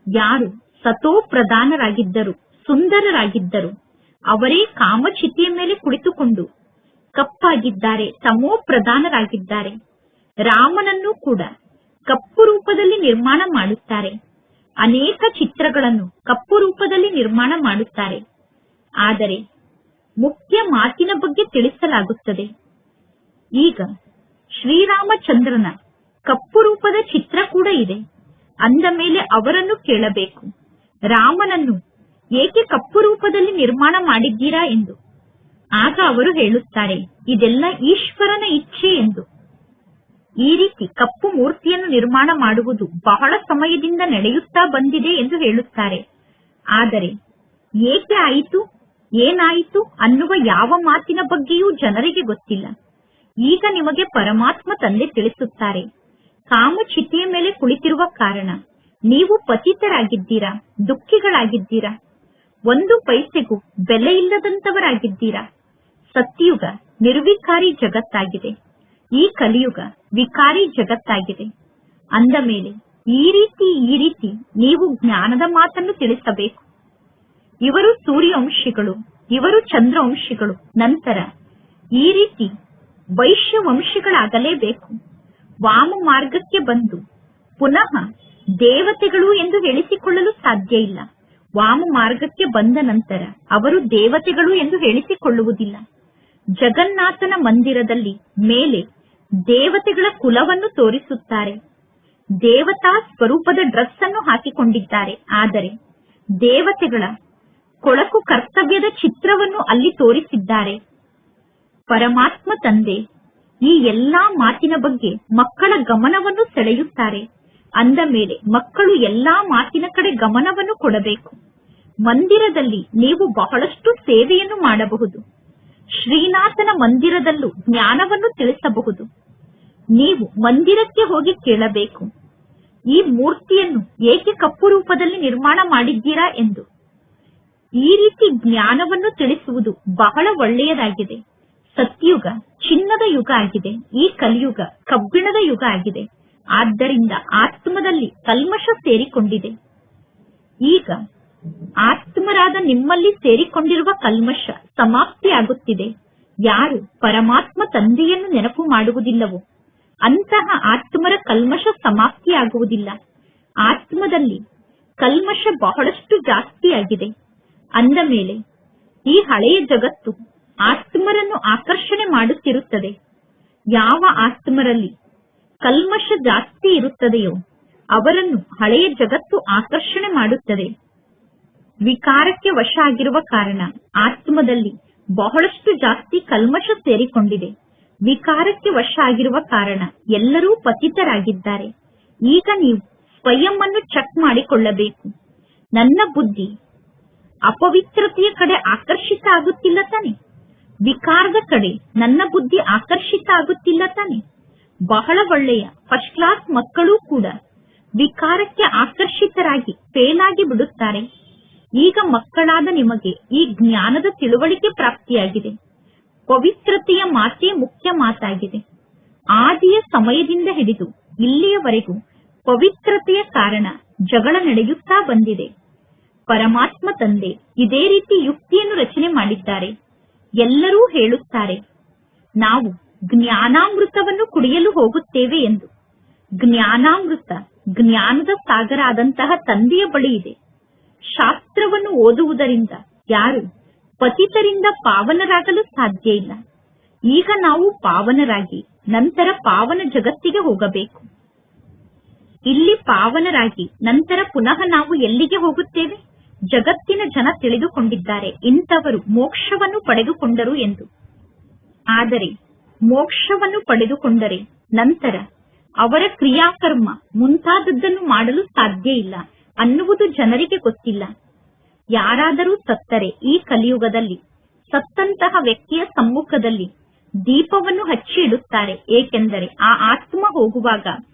ಯಾರು ಸತೋ ಪ್ರಧಾನರಾಗಿದ್ದರು, ಸುಂದರರಾಗಿದ್ದರು, ಅವರೇ ಕಾಮಚಿತೆಯ ಮೇಲೆ ಕುಳಿತುಕೊಂಡು ಕಪ್ಪಾಗಿದ್ದಾರೆ, ತಮೋ ಪ್ರಧಾನರಾಗಿದ್ದಾರೆ. ರಾಮನನ್ನು ಕೂಡ ಕಪ್ಪು ರೂಪದಲ್ಲಿ ನಿರ್ಮಾಣ ಮಾಡುತ್ತಾರೆ. ಅನೇಕ ಚಿತ್ರಗಳನ್ನು ಕಪ್ಪು ರೂಪದಲ್ಲಿ ನಿರ್ಮಾಣ ಮಾಡುತ್ತಾರೆ. ಆದರೆ ಮುಖ್ಯ ಮಾತಿನ ಬಗ್ಗೆ ತಿಳಿಸಲಾಗುತ್ತದೆ. ಈಗ ಶ್ರೀರಾಮಚಂದ್ರನ ಕಪ್ಪು ರೂಪದ ಚಿತ್ರ ಕೂಡ ಇದೆ. ಅಂದ ಮೇಲೆ ಅವರನ್ನು ಕೇಳಬೇಕು, ರಾಮನನ್ನು ಏಕೆ ಕಪ್ಪು ರೂಪದಲ್ಲಿ ನಿರ್ಮಾಣ ಮಾಡಿದ್ದೀರಾ ಎಂದು. ಆಗ ಅವರು ಹೇಳುತ್ತಾರೆ, ಇದೆಲ್ಲ ಈಶ್ವರನ ಇಚ್ಛೆ ಎಂದು. ಈ ರೀತಿ ಕಪ್ಪು ಮೂರ್ತಿಯನ್ನು ನಿರ್ಮಾಣ ಮಾಡುವುದು ಬಹಳ ಸಮಯದಿಂದ ನಡೆಯುತ್ತಾ ಬಂದಿದೆ ಎಂದು ಹೇಳುತ್ತಾರೆ. ಆದರೆ ಏಕೆ ಆಯಿತು, ಏನಾಯಿತು ಅನ್ನುವ ಯಾವ ಮಾತಿನ ಬಗ್ಗೆಯೂ ಜನರಿಗೆ ಗೊತ್ತಿಲ್ಲ. ಈಗ ನಿಮಗೆ ಪರಮಾತ್ಮ ತಂದೆ ತಿಳಿಸುತ್ತಾರೆ, ಕಾಮಚಿತೆಯ ಮೇಲೆ ಕುಳಿತಿರುವ ಕಾರಣ ನೀವು ಪತಿತರಾಗಿದ್ದೀರಾ, ದುಃಖಿಗಳಾಗಿದ್ದೀರಾ, 1 ಪೈಸೆಗೂ ಬೆಲೆ ಇಲ್ಲದಂತವರಾಗಿದ್ದೀರಾ. ಸತ್ಯುಗ ನಿರ್ವಿಕಾರಿ ಜಗತ್ತಾಗಿದೆ, ಈ ಕಲಿಯುಗ ವಿಕಾರಿ ಜಗತ್ತಾಗಿದೆ. ಅಂದ ಮೇಲೆ ಈ ರೀತಿ ನೀವು ಜ್ಞಾನದ ಮಾತನ್ನು ತಿಳಿಸಬೇಕು. ಇವರು ಸೂರ್ಯವಂಶಿಗಳು, ಇವರು ಚಂದ್ರವಂಶಿಗಳು. ನಂತರ ಈ ರೀತಿ ವೈಶ್ಯವಂಶಿಗಳಾಗಲೇಬೇಕು. ವಾಮ ಮಾರ್ಗಕ್ಕೆ ಬಂದು ಪುನಃ ದೇವತೆಗಳು ಎಂದು ಹೇಳಿಸಿಕೊಳ್ಳಲು ಸಾಧ್ಯ ಇಲ್ಲ. ವಾಮ ಮಾರ್ಗಕ್ಕೆ ಬಂದ ನಂತರ ಅವರು ದೇವತೆಗಳು ಎಂದು ಹೇಳಿಸಿಕೊಳ್ಳುವುದಿಲ್ಲ. ಜಗನ್ನಾಥನ ಮಂದಿರದಲ್ಲಿ ಮೇಲೆ ದೇವತೆಗಳ ಕುಲವನ್ನು ತೋರಿಸುತ್ತಾರೆ. ದೇವತಾ ಸ್ವರೂಪದ ಡ್ರೆಸ್ ಅನ್ನು ಹಾಕಿಕೊಂಡಿದ್ದಾರೆ. ಆದರೆ ದೇವತೆಗಳ ಕೊಳಕು ಕರ್ತವ್ಯದ ಚಿತ್ರವನ್ನು ಅಲ್ಲಿ ತೋರಿಸಿದ್ದಾರೆ. ಪರಮಾತ್ಮ ತಂದೆ ಈ ಎಲ್ಲಾ ಮಾತಿನ ಬಗ್ಗೆ ಮಕ್ಕಳ ಗಮನವನ್ನು ಸೆಳೆಯುತ್ತಾರೆ. ಅಂದ ಮೇಲೆ ಮಕ್ಕಳು ಎಲ್ಲಾ ಮಾತಿನ ಕಡೆ ಗಮನವನ್ನು ಕೊಡಬೇಕು. ಮಂದಿರದಲ್ಲಿ ನೀವು ಬಹಳಷ್ಟು ಸೇವೆಯನ್ನು ಮಾಡಬಹುದು. ಶ್ರೀನಾಥನ ಮಂದಿರದಲ್ಲೂ ಜ್ಞಾನವನ್ನು ತಿಳಿಸಬಹುದು. ನೀವು ಮಂದಿರಕ್ಕೆ ಹೋಗಿ ಕೇಳಬೇಕು, ಈ ಮೂರ್ತಿಯನ್ನು ಏಕೆ ಕಪ್ಪು ರೂಪದಲ್ಲಿ ನಿರ್ಮಾಣ ಮಾಡಿದ್ದೀರಾ ಎಂದು. ಈ ರೀತಿ ಜ್ಞಾನವನ್ನು ತಿಳಿಸುವುದು ಬಹಳ ಒಳ್ಳೆಯದಾಗಿದೆ. ಸತ್ಯುಗ ಚಿನ್ನದ ಯುಗ ಆಗಿದೆ. ಈ ಕಲಿಯುಗ ಕಬ್ಬಿಣದ ಯುಗ ಆಗಿದೆ. ಆದ್ದರಿಂದ ಆತ್ಮದಲ್ಲಿ ಕಲ್ಮಶ ಸೇರಿಕೊಂಡಿದೆ. ಈಗ ಆತ್ಮರಾದ ನಿಮ್ಮಲ್ಲಿ ಸೇರಿಕೊಂಡಿರುವ ಕಲ್ಮಶ ಸಮಾಪ್ತಿಯಾಗುತ್ತಿದೆ. ಯಾರು ಪರಮಾತ್ಮ ತಂದೆಯನ್ನು ನೆನಪು ಮಾಡುವುದಿಲ್ಲವೋ ಅಂತಹ ಆತ್ಮರ ಕಲ್ಮಶ ಸಮಾಪ್ತಿಯಾಗುವುದಿಲ್ಲ. ಆತ್ಮದಲ್ಲಿ ಕಲ್ಮಶ ಬಹಳಷ್ಟು ಜಾಸ್ತಿಯಾಗಿದೆ. ಅಂದ ಮೇಲೆ ಈ ಹಳೆಯ ಜಗತ್ತು ಆತ್ಮರನ್ನು ಆಕರ್ಷಣೆ ಮಾಡುತ್ತಿರುತ್ತದೆ. ಯಾವ ಆತ್ಮರಲ್ಲಿ ಕಲ್ಮಶ ಜಾಸ್ತಿ ಇರುತ್ತದೆಯೋ ಅವರನ್ನು ಹಳೆಯ ಜಗತ್ತು ಆಕರ್ಷಣೆ ಮಾಡುತ್ತದೆ. ವಿಕಾರಕ್ಕೆ ವಶ ಆಗಿರುವ ಕಾರಣ ಆತ್ಮದಲ್ಲಿ ಬಹಳಷ್ಟು ಜಾಸ್ತಿ ಕಲ್ಮಶ ಸೇರಿಕೊಂಡಿದೆ. ವಿಕಾರಕ್ಕೆ ವಶ ಆಗಿರುವ ಕಾರಣ ಎಲ್ಲರೂ ಪತಿತರಾಗಿದ್ದಾರೆ. ಈಗ ನೀವು ಸ್ವಯಂ ಅನ್ನು ಚೆಕ್ ಮಾಡಿಕೊಳ್ಳಬೇಕು. ನನ್ನ ಬುದ್ಧಿ ಅಪವಿತ್ರತೆಯ ಕಡೆ ಆಕರ್ಷಿತ ಆಗುತ್ತಿಲ್ಲ ತಾನೆ? ವಿಕಾರದ ಕಡೆ ನನ್ನ ಬುದ್ಧಿ ಆಕರ್ಷಿತ ಆಗುತ್ತಿಲ್ಲ ತಾನೆ? ಬಹಳ ಒಳ್ಳೆಯ ಫಸ್ಟ್ ಕ್ಲಾಸ್ ಮಕ್ಕಳು ಕೂಡ ವಿಕಾರಕ್ಕೆ ಆಕರ್ಷಿತರಾಗಿ ಫೇಲ್ ಆಗಿ ಬಿಡುತ್ತಾರೆ. ಈಗ ಮಕ್ಕಳಾದ ನಿಮಗೆ ಈ ಜ್ಞಾನದ ತಿಳುವಳಿಕೆ ಪ್ರಾಪ್ತಿಯಾಗಿದೆ. ಪವಿತ್ರತೆಯ ಮಾತೇ ಮುಖ್ಯ ಮಾತಾಗಿದೆ. ಆದಿಯ ಸಮಯದಿಂದ ಹಿಡಿದು ಇಲ್ಲಿಯವರೆಗೂ ಪವಿತ್ರತೆಯ ಕಾರಣ ಜಗಳ ನಡೆಯುತ್ತಾ ಬಂದಿದೆ. ಪರಮಾತ್ಮ ತಂದೆ ಇದೇ ರೀತಿ ಯುಕ್ತಿಯನ್ನು ರಚನೆ ಮಾಡಿದ್ದಾರೆ. ಎಲ್ಲರೂ ಹೇಳುತ್ತಾರೆ, ನಾವು ಜ್ಞಾನಾಮೃತವನ್ನು ಕುಡಿಯಲು ಹೋಗುತ್ತೇವೆ ಎಂದು. ಜ್ಞಾನಾಮೃತ ಜ್ಞಾನದ ಸಾಗರ ಆದಂತಹ ತಂದೆಯ ಬಳಿ ಇದೆ. ಶಾಸ್ತ್ರವನ್ನು ಓದುವುದರಿಂದ ಯಾರು ಪತಿತರಿಂದ ಪಾವನರಾಗಲು ಸಾಧ್ಯ ಇಲ್ಲ. ಈಗ ನಾವು ಪಾವನರಾಗಿ ನಂತರ ಪಾವನ ಜಗತ್ತಿಗೆ ಹೋಗಬೇಕು. ಇಲ್ಲಿ ಪಾವನರಾಗಿ ನಂತರ ಪುನಃ ನಾವು ಎಲ್ಲಿಗೆ ಹೋಗುತ್ತೇವೆ? ಜಗತ್ತಿನ ಜನ ತಿಳಿದುಕೊಂಡಿದ್ದಾರೆ ಇಂಥವರು ಮೋಕ್ಷವನ್ನು ಪಡೆದುಕೊಂಡರು ಎಂದು. ಆದರೆ ಮೋಕ್ಷವನ್ನು ಪಡೆದುಕೊಂಡರೆ ನಂತರ ಅವರ ಕ್ರಿಯಾಕರ್ಮ ಮುಂತಾದದ್ದನ್ನು ಮಾಡಲು ಸಾಧ್ಯ ಇಲ್ಲ ಅನ್ನುವುದು ಜನರಿಗೆ ಗೊತ್ತಿಲ್ಲ. ಯಾರಾದರೂ ಸತ್ತರೆ ಈ ಕಲಿಯುಗದಲ್ಲಿ ಸತ್ತಂತಹ ವ್ಯಕ್ತಿಯ ಸಮ್ಮುಖದಲ್ಲಿ ದೀಪವನ್ನು ಹಚ್ಚಿ ಇಡುತ್ತಾರೆ. ಏಕೆಂದರೆ ಆ ಆತ್ಮ ಹೋಗುವಾಗ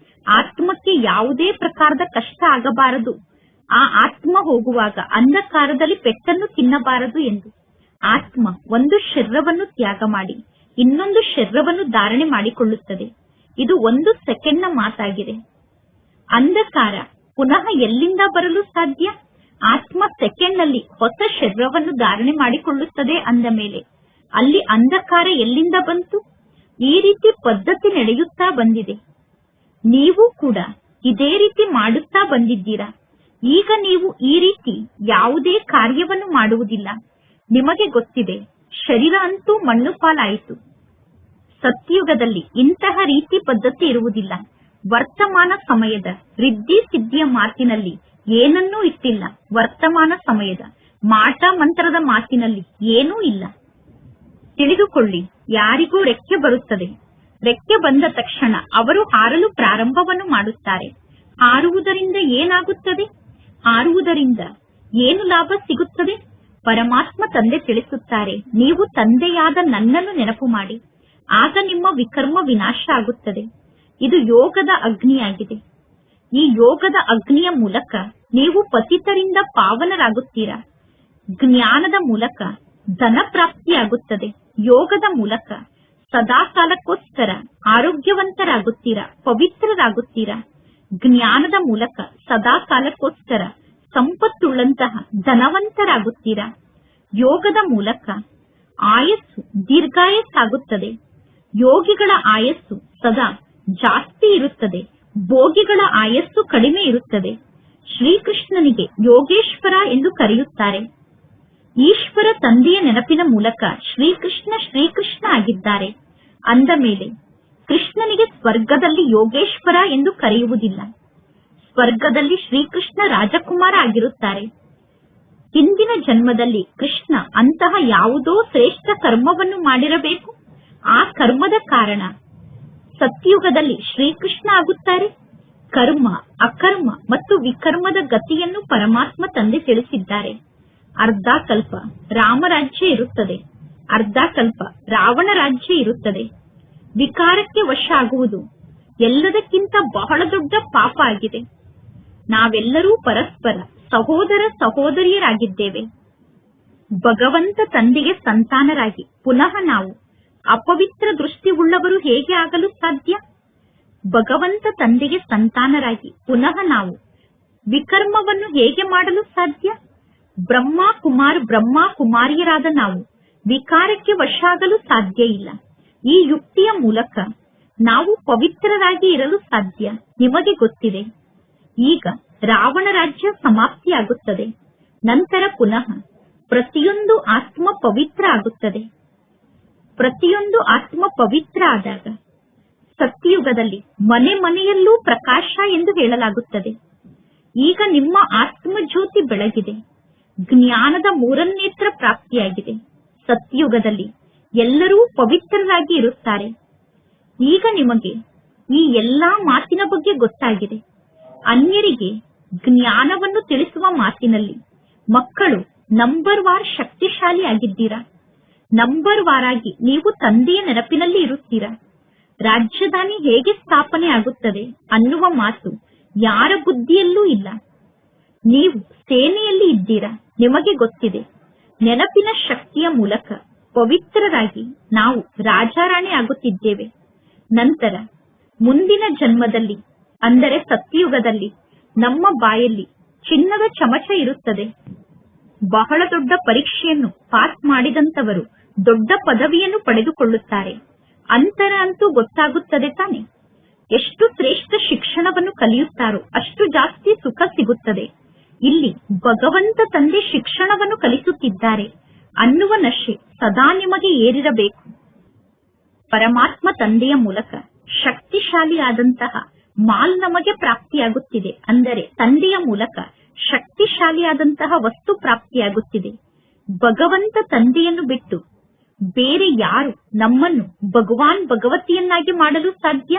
ಆತ್ಮಕ್ಕೆ ಯಾವುದೇ ಪ್ರಕಾರದ ಕಷ್ಟ ಆಗಬಾರದು. ಆ ಆತ್ಮ ಹೋಗುವಾಗ ಅಂಧಕಾರದಲ್ಲಿ ಪೆಟ್ಟನ್ನು ತಿನ್ನಬಾರದು ಎಂದು. ಆತ್ಮ ಒಂದು ಶರೀರವನ್ನು ತ್ಯಾಗ ಮಾಡಿ ಇನ್ನೊಂದು ಶರೀರವನ್ನು ಧಾರಣೆ ಮಾಡಿಕೊಳ್ಳುತ್ತದೆ. ಇದು 1 ಸೆಕೆಂಡ್ನ ಮಾತಾಗಿದೆ. ಅಂಧಕಾರ ಪುನಃ ಎಲ್ಲಿಂದ ಬರಲು ಸಾಧ್ಯ? ಆತ್ಮ ಸೆಕೆಂಡ್ನಲ್ಲಿ ಹೊಸ ಶರೀರವನ್ನು ಧಾರಣೆ ಮಾಡಿಕೊಳ್ಳುತ್ತದೆ. ಅಂದ ಮೇಲೆ ಅಲ್ಲಿ ಅಂಧಕಾರ ಎಲ್ಲಿಂದ ಬಂತು? ಈ ರೀತಿ ಪದ್ಧತಿ ನಡೆಯುತ್ತಾ ಬಂದಿದೆ. ನೀವು ಕೂಡ ಇದೇ ರೀತಿ ಮಾಡುತ್ತಾ ಬಂದಿದ್ದೀರಾ. ಈಗ ನೀವು ಈ ರೀತಿ ಯಾವುದೇ ಕಾರ್ಯವನ್ನು ಮಾಡುವುದಿಲ್ಲ. ನಿಮಗೆ ಗೊತ್ತಿದೆ, ಶರೀರ ಅಂತೂ ಮಣ್ಣು ಪಾಲಾಯಿತು. ಸತ್ಯುಗದಲ್ಲಿ ಇಂತಹ ರೀತಿ ಪದ್ಧತಿ ಇರುವುದಿಲ್ಲ. ವರ್ತಮಾನ ಸಮಯದ ರಿದ್ಧಿ ಸಿದ್ಧಿಯ ಮಾತಿನಲ್ಲಿ ಏನನ್ನೂ ಇಟ್ಟಿಲ್ಲ. ವರ್ತಮಾನ ಸಮಯದ ಮಾಟ ಮಂತ್ರದ ಮಾತಿನಲ್ಲಿ ಏನೂ ಇಲ್ಲ. ತಿಳಿದುಕೊಳ್ಳಿ, ಯಾರಿಗೂ ರೆಕ್ಕೆ ಬರುತ್ತದೆ. ರೆಕ್ಕೆ ಬಂದ ತಕ್ಷಣ ಅವರು ಹಾರಲು ಪ್ರಾರಂಭವನ್ನು ಮಾಡುತ್ತಾರೆ. ಹಾರುವುದರಿಂದ ಏನಾಗುತ್ತದೆ? ಹಾರುವುದರಿಂದ ಏನು ಲಾಭ ಸಿಗುತ್ತದೆ? ಪರಮಾತ್ಮ ತಂದೆ ತಿಳಿಸುತ್ತಾರೆ, ನೀವು ತಂದೆಯಾದ ನನ್ನನ್ನು ನೆನಪು ಮಾಡಿ, ಆಗ ನಿಮ್ಮ ವಿಕರ್ಮ ವಿನಾಶ ಆಗುತ್ತದೆ. ಇದು ಯೋಗದ ಅಗ್ನಿಯಾಗಿದೆ. ಈ ಯೋಗದ ಅಗ್ನಿಯ ಮೂಲಕ ನೀವು ಪತಿತರಿಂದ ಪಾವನರಾಗುತ್ತೀರಾ. ಜ್ಞಾನದ ಮೂಲಕ ಧನ ಪ್ರಾಪ್ತಿಯಾಗುತ್ತದೆ. ಯೋಗದ ಮೂಲಕ ಸದಾ ಕಾಲಕ್ಕೋಸ್ಕರ ಆರೋಗ್ಯವಂತರಾಗುತ್ತೀರಾ, ಪವಿತ್ರರಾಗುತ್ತೀರಾ. ಜ್ಞಾನದ ಮೂಲಕ ಸದಾ ಕಾಲಕ್ಕೋಸ್ಕರ ಸಂಪತ್ತುಳ್ಳಂತಹ ಧನವಂತರಾಗುತ್ತೀರಾ. ಯೋಗದ ಮೂಲಕ ಆಯಸ್ಸು ದೀರ್ಘಾಯಸ್ಸಾಗುತ್ತದೆ. ಯೋಗಿಗಳ ಆಯಸ್ಸು ಸದಾ ಜಾಸ್ತಿ ಇರುತ್ತದೆ, ಭೋಗಿಗಳ ಆಯಸ್ಸು ಕಡಿಮೆ ಇರುತ್ತದೆ. ಶ್ರೀಕೃಷ್ಣನಿಗೆ ಯೋಗೇಶ್ವರ ಎಂದು ಕರೆಯುತ್ತಾರೆ. ಈಶ್ವರ ತಂದೆಯ ನೆನಪಿನ ಮೂಲಕ ಶ್ರೀಕೃಷ್ಣ ಶ್ರೀಕೃಷ್ಣ ಆಗಿದ್ದಾರೆ. ಅಂದ ಮೇಲೆ ಕೃಷ್ಣನಿಗೆ ಸ್ವರ್ಗದಲ್ಲಿ ಯೋಗೇಶ್ವರ ಎಂದು ಕರೆಯುವುದಿಲ್ಲ. ಸ್ವರ್ಗದಲ್ಲಿ ಶ್ರೀಕೃಷ್ಣ ರಾಜಕುಮಾರ ಆಗಿರುತ್ತಾರೆ. ಹಿಂದಿನ ಜನ್ಮದಲ್ಲಿ ಕೃಷ್ಣ ಅಂತಹ ಯಾವುದೋ ಶ್ರೇಷ್ಠ ಕರ್ಮವನ್ನು ಮಾಡಿರಬೇಕು. ಆ ಕರ್ಮದ ಕಾರಣ ಸತ್ಯುಗದಲ್ಲಿ ಶ್ರೀಕೃಷ್ಣ ಆಗುತ್ತಾರೆ. ಕರ್ಮ, ಅಕರ್ಮ ಮತ್ತು ವಿಕರ್ಮದ ಗತಿಯನ್ನು ಪರಮಾತ್ಮ ತಂದೆ ತಿಳಿಸಿದ್ದಾರೆ. ಅರ್ಧ ಕಲ್ಪ ರಾಮರಾಜ್ಯ ಇರುತ್ತದೆ, ಅರ್ಧ ಕಲ್ಪ ರಾವಣ ರಾಜ್ಯ ಇರುತ್ತದೆ. ವಿಕಾರಕ್ಕೆ ವಶ ಆಗುವುದು ಎಲ್ಲದಕ್ಕಿಂತ ಬಹಳ ದೊಡ್ಡ ಪಾಪ ಆಗಿದೆ. ನಾವೆಲ್ಲರೂ ಪರಸ್ಪರ ಸಹೋದರ ಸಹೋದರಿಯರಾಗಿದ್ದೇವೆ. ಭಗವಂತ ತಂದೆಗೆ ಸಂತಾನರಾಗಿ ಪುನಃ ನಾವು ಅಪವಿತ್ರ ದೃಷ್ಟಿ ಉಳ್ಳವರು ಹೇಗೆ ಆಗಲು ಸಾಧ್ಯ? ಭಗವಂತ ತಂದೆಗೆ ಸಂತಾನರಾಗಿ ಪುನಃ ನಾವು ವಿಕರ್ಮವನ್ನು ಹೇಗೆ ಮಾಡಲು ಸಾಧ್ಯ? ಬ್ರಹ್ಮ ಕುಮಾರಿಯರಾದ ನಾವು ವಿಕಾರಕ್ಕೆ ವಶ ಆಗಲು ಸಾಧ್ಯ ಇಲ್ಲ. ಈ ಯುಕ್ತಿಯ ಮೂಲಕ ನಾವು ಪವಿತ್ರರಾಗಿ ಇರಲು ಸಾಧ್ಯ. ನಿಮಗೆ ಗೊತ್ತಿದೆ, ಈಗ ರಾವಣ ರಾಜ್ಯ ಸಮಾಪ್ತಿಯಾಗುತ್ತದೆ. ನಂತರ ಪುನಃ ಪ್ರತಿಯೊಂದು ಆತ್ಮ ಪವಿತ್ರ ಆಗುತ್ತದೆ. ಪ್ರತಿಯೊಂದು ಆತ್ಮ ಪವಿತ್ರ ಆದಾಗ ಸತ್ಯಯುಗದಲ್ಲಿ ಮನೆ ಮನೆಯಲ್ಲೂ ಪ್ರಕಾಶ ಎಂದು ಹೇಳಲಾಗುತ್ತದೆ. ಈಗ ನಿಮ್ಮ ಆತ್ಮ ಜ್ಯೋತಿ ಬೆಳಗಿದೆ. ಜ್ಞಾನದ ಮೂರನ್ನೇತ್ರ ಪ್ರಾಪ್ತಿಯಾಗಿದೆ. ಸತ್ಯಯುಗದಲ್ಲಿ ಎಲ್ಲರೂ ಪವಿತ್ರರಾಗಿ ಇರುತ್ತಾರೆ. ಈಗ ನಿಮಗೆ ಈ ಎಲ್ಲಾ ಮಾತಿನ ಬಗ್ಗೆ ಗೊತ್ತಾಗಿದೆ. ಅನ್ಯರಿಗೆ ಜ್ಞಾನವನ್ನು ತಿಳಿಸುವ ಮಾತಿನಲ್ಲಿ ಮಕ್ಕಳು ನಂಬರ್ ವಾರ್ ಶಕ್ತಿಶಾಲಿ ಆಗಿದ್ದೀರಾ. ನಂಬರ್ ವಾರ್ ಆಗಿ ನೀವು ತಂದೆಯ ನೆನಪಿನಲ್ಲಿ ಇರುತ್ತೀರಾ. ರಾಜಧಾನಿ ಹೇಗೆ ಸ್ಥಾಪನೆ ಆಗುತ್ತದೆ ಅನ್ನುವ ಮಾತು ಯಾರ ಬುದ್ಧಿಯಲ್ಲೂ ಇಲ್ಲ. ನೀವು ಸೇನೆಯಲ್ಲಿ ಇದ್ದೀರಾ. ನಿಮಗೆ ಗೊತ್ತಿದೆ, ನೆನಪಿನ ಶಕ್ತಿಯ ಮೂಲಕ ಪವಿತ್ರರಾಗಿ ನಾವು ರಾಜಾರಾಣಿ ಆಗುತ್ತಿದ್ದೇವೆ. ನಂತರ ಮುಂದಿನ ಜನ್ಮದಲ್ಲಿ ಅಂದರೆ ಸತ್ಯಯುಗದಲ್ಲಿ ನಮ್ಮ ಬಾಯಲ್ಲಿ ಚಿನ್ನದ ಚಮಚ ಇರುತ್ತದೆ. ಬಹಳ ದೊಡ್ಡ ಪರೀಕ್ಷೆಯನ್ನು ಪಾಸ್ ಮಾಡಿದಂತವರು ದೊಡ್ಡ ಪದವಿಯನ್ನು ಪಡೆದುಕೊಳ್ಳುತ್ತಾರೆ. ಅಂತರ ಅಂತೂ ಗೊತ್ತಾಗುತ್ತದೆ ತಾನೆ. ಎಷ್ಟು ಶ್ರೇಷ್ಠ ಶಿಕ್ಷಣವನ್ನು ಕಲಿಯುತ್ತಾರೋ ಅಷ್ಟು ಜಾಸ್ತಿ ಸುಖ ಸಿಗುತ್ತದೆ. ಇಲ್ಲಿ ಭಗವಂತ ತಂದೆ ಶಿಕ್ಷಣವನ್ನು ಕಲಿಸುತ್ತಿದ್ದಾರೆ ಅನ್ನುವ ನಶೆ ಸದಾ ನಿಮಗೆ ಏರಿರಬೇಕು. ಪರಮಾತ್ಮ ತಂದೆಯ ಮೂಲಕ ಶಕ್ತಿಶಾಲಿಯಾದಂತಹ ಮಾಲ್ ನಮಗೆ ಪ್ರಾಪ್ತಿಯಾಗುತ್ತಿದೆ. ಅಂದರೆ ತಂದೆಯ ಮೂಲಕ ಶಕ್ತಿಶಾಲಿಯಾದಂತಹ ವಸ್ತು ಪ್ರಾಪ್ತಿಯಾಗುತ್ತಿದೆ. ಭಗವಂತ ತಂದೆಯನ್ನು ಬಿಟ್ಟು ಬೇರೆ ಯಾರು ನಮ್ಮನ್ನು ಭಗವತಿಯನ್ನಾಗಿ ಮಾಡಲು ಸಾಧ್ಯ?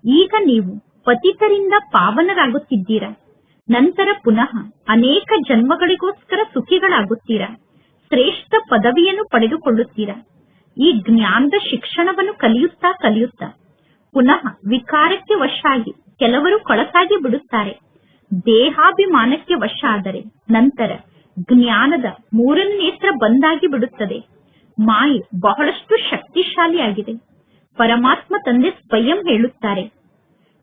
ಈಗ ನೀವು ಪತಿತರಿಂದ ಪಾವನರಾಗುತ್ತಿದ್ದೀರಾ. ನಂತರ ಪುನಃ ಅನೇಕ ಜನ್ಮಗಳಿಗೋಸ್ಕರ ಸುಖಿಗಳಾಗುತ್ತೀರಾ. ಶ್ರೇಷ್ಠ ಪದವಿಯನ್ನು ಪಡೆದುಕೊಳ್ಳುತ್ತೀರಾ. ಈ ಜ್ಞಾನದ ಶಿಕ್ಷಣವನ್ನು ಕಲಿಯುತ್ತಾ ಕಲಿಯುತ್ತಾ ಪುನಃ ವಿಕಾರಕ್ಕೆ ವಶ ಆಗಿ ಕೆಲವರು ಕೊಳಕಾಗಿ ಬಿಡುತ್ತಾರೆ. ದೇಹಾಭಿಮಾನಕ್ಕೆ ವಶ ಆದರೆ ನಂತರ ಜ್ಞಾನದ ಮೂರನೇ ನೇತ್ರ ಬಂದಾಗಿ ಬಿಡುತ್ತದೆ. ಮಾಯೆ ಬಹಳಷ್ಟು ಶಕ್ತಿಶಾಲಿಯಾಗಿದೆ. ಪರಮಾತ್ಮ ತಂದೆ ಸ್ವಯಂ ಹೇಳುತ್ತಾರೆ,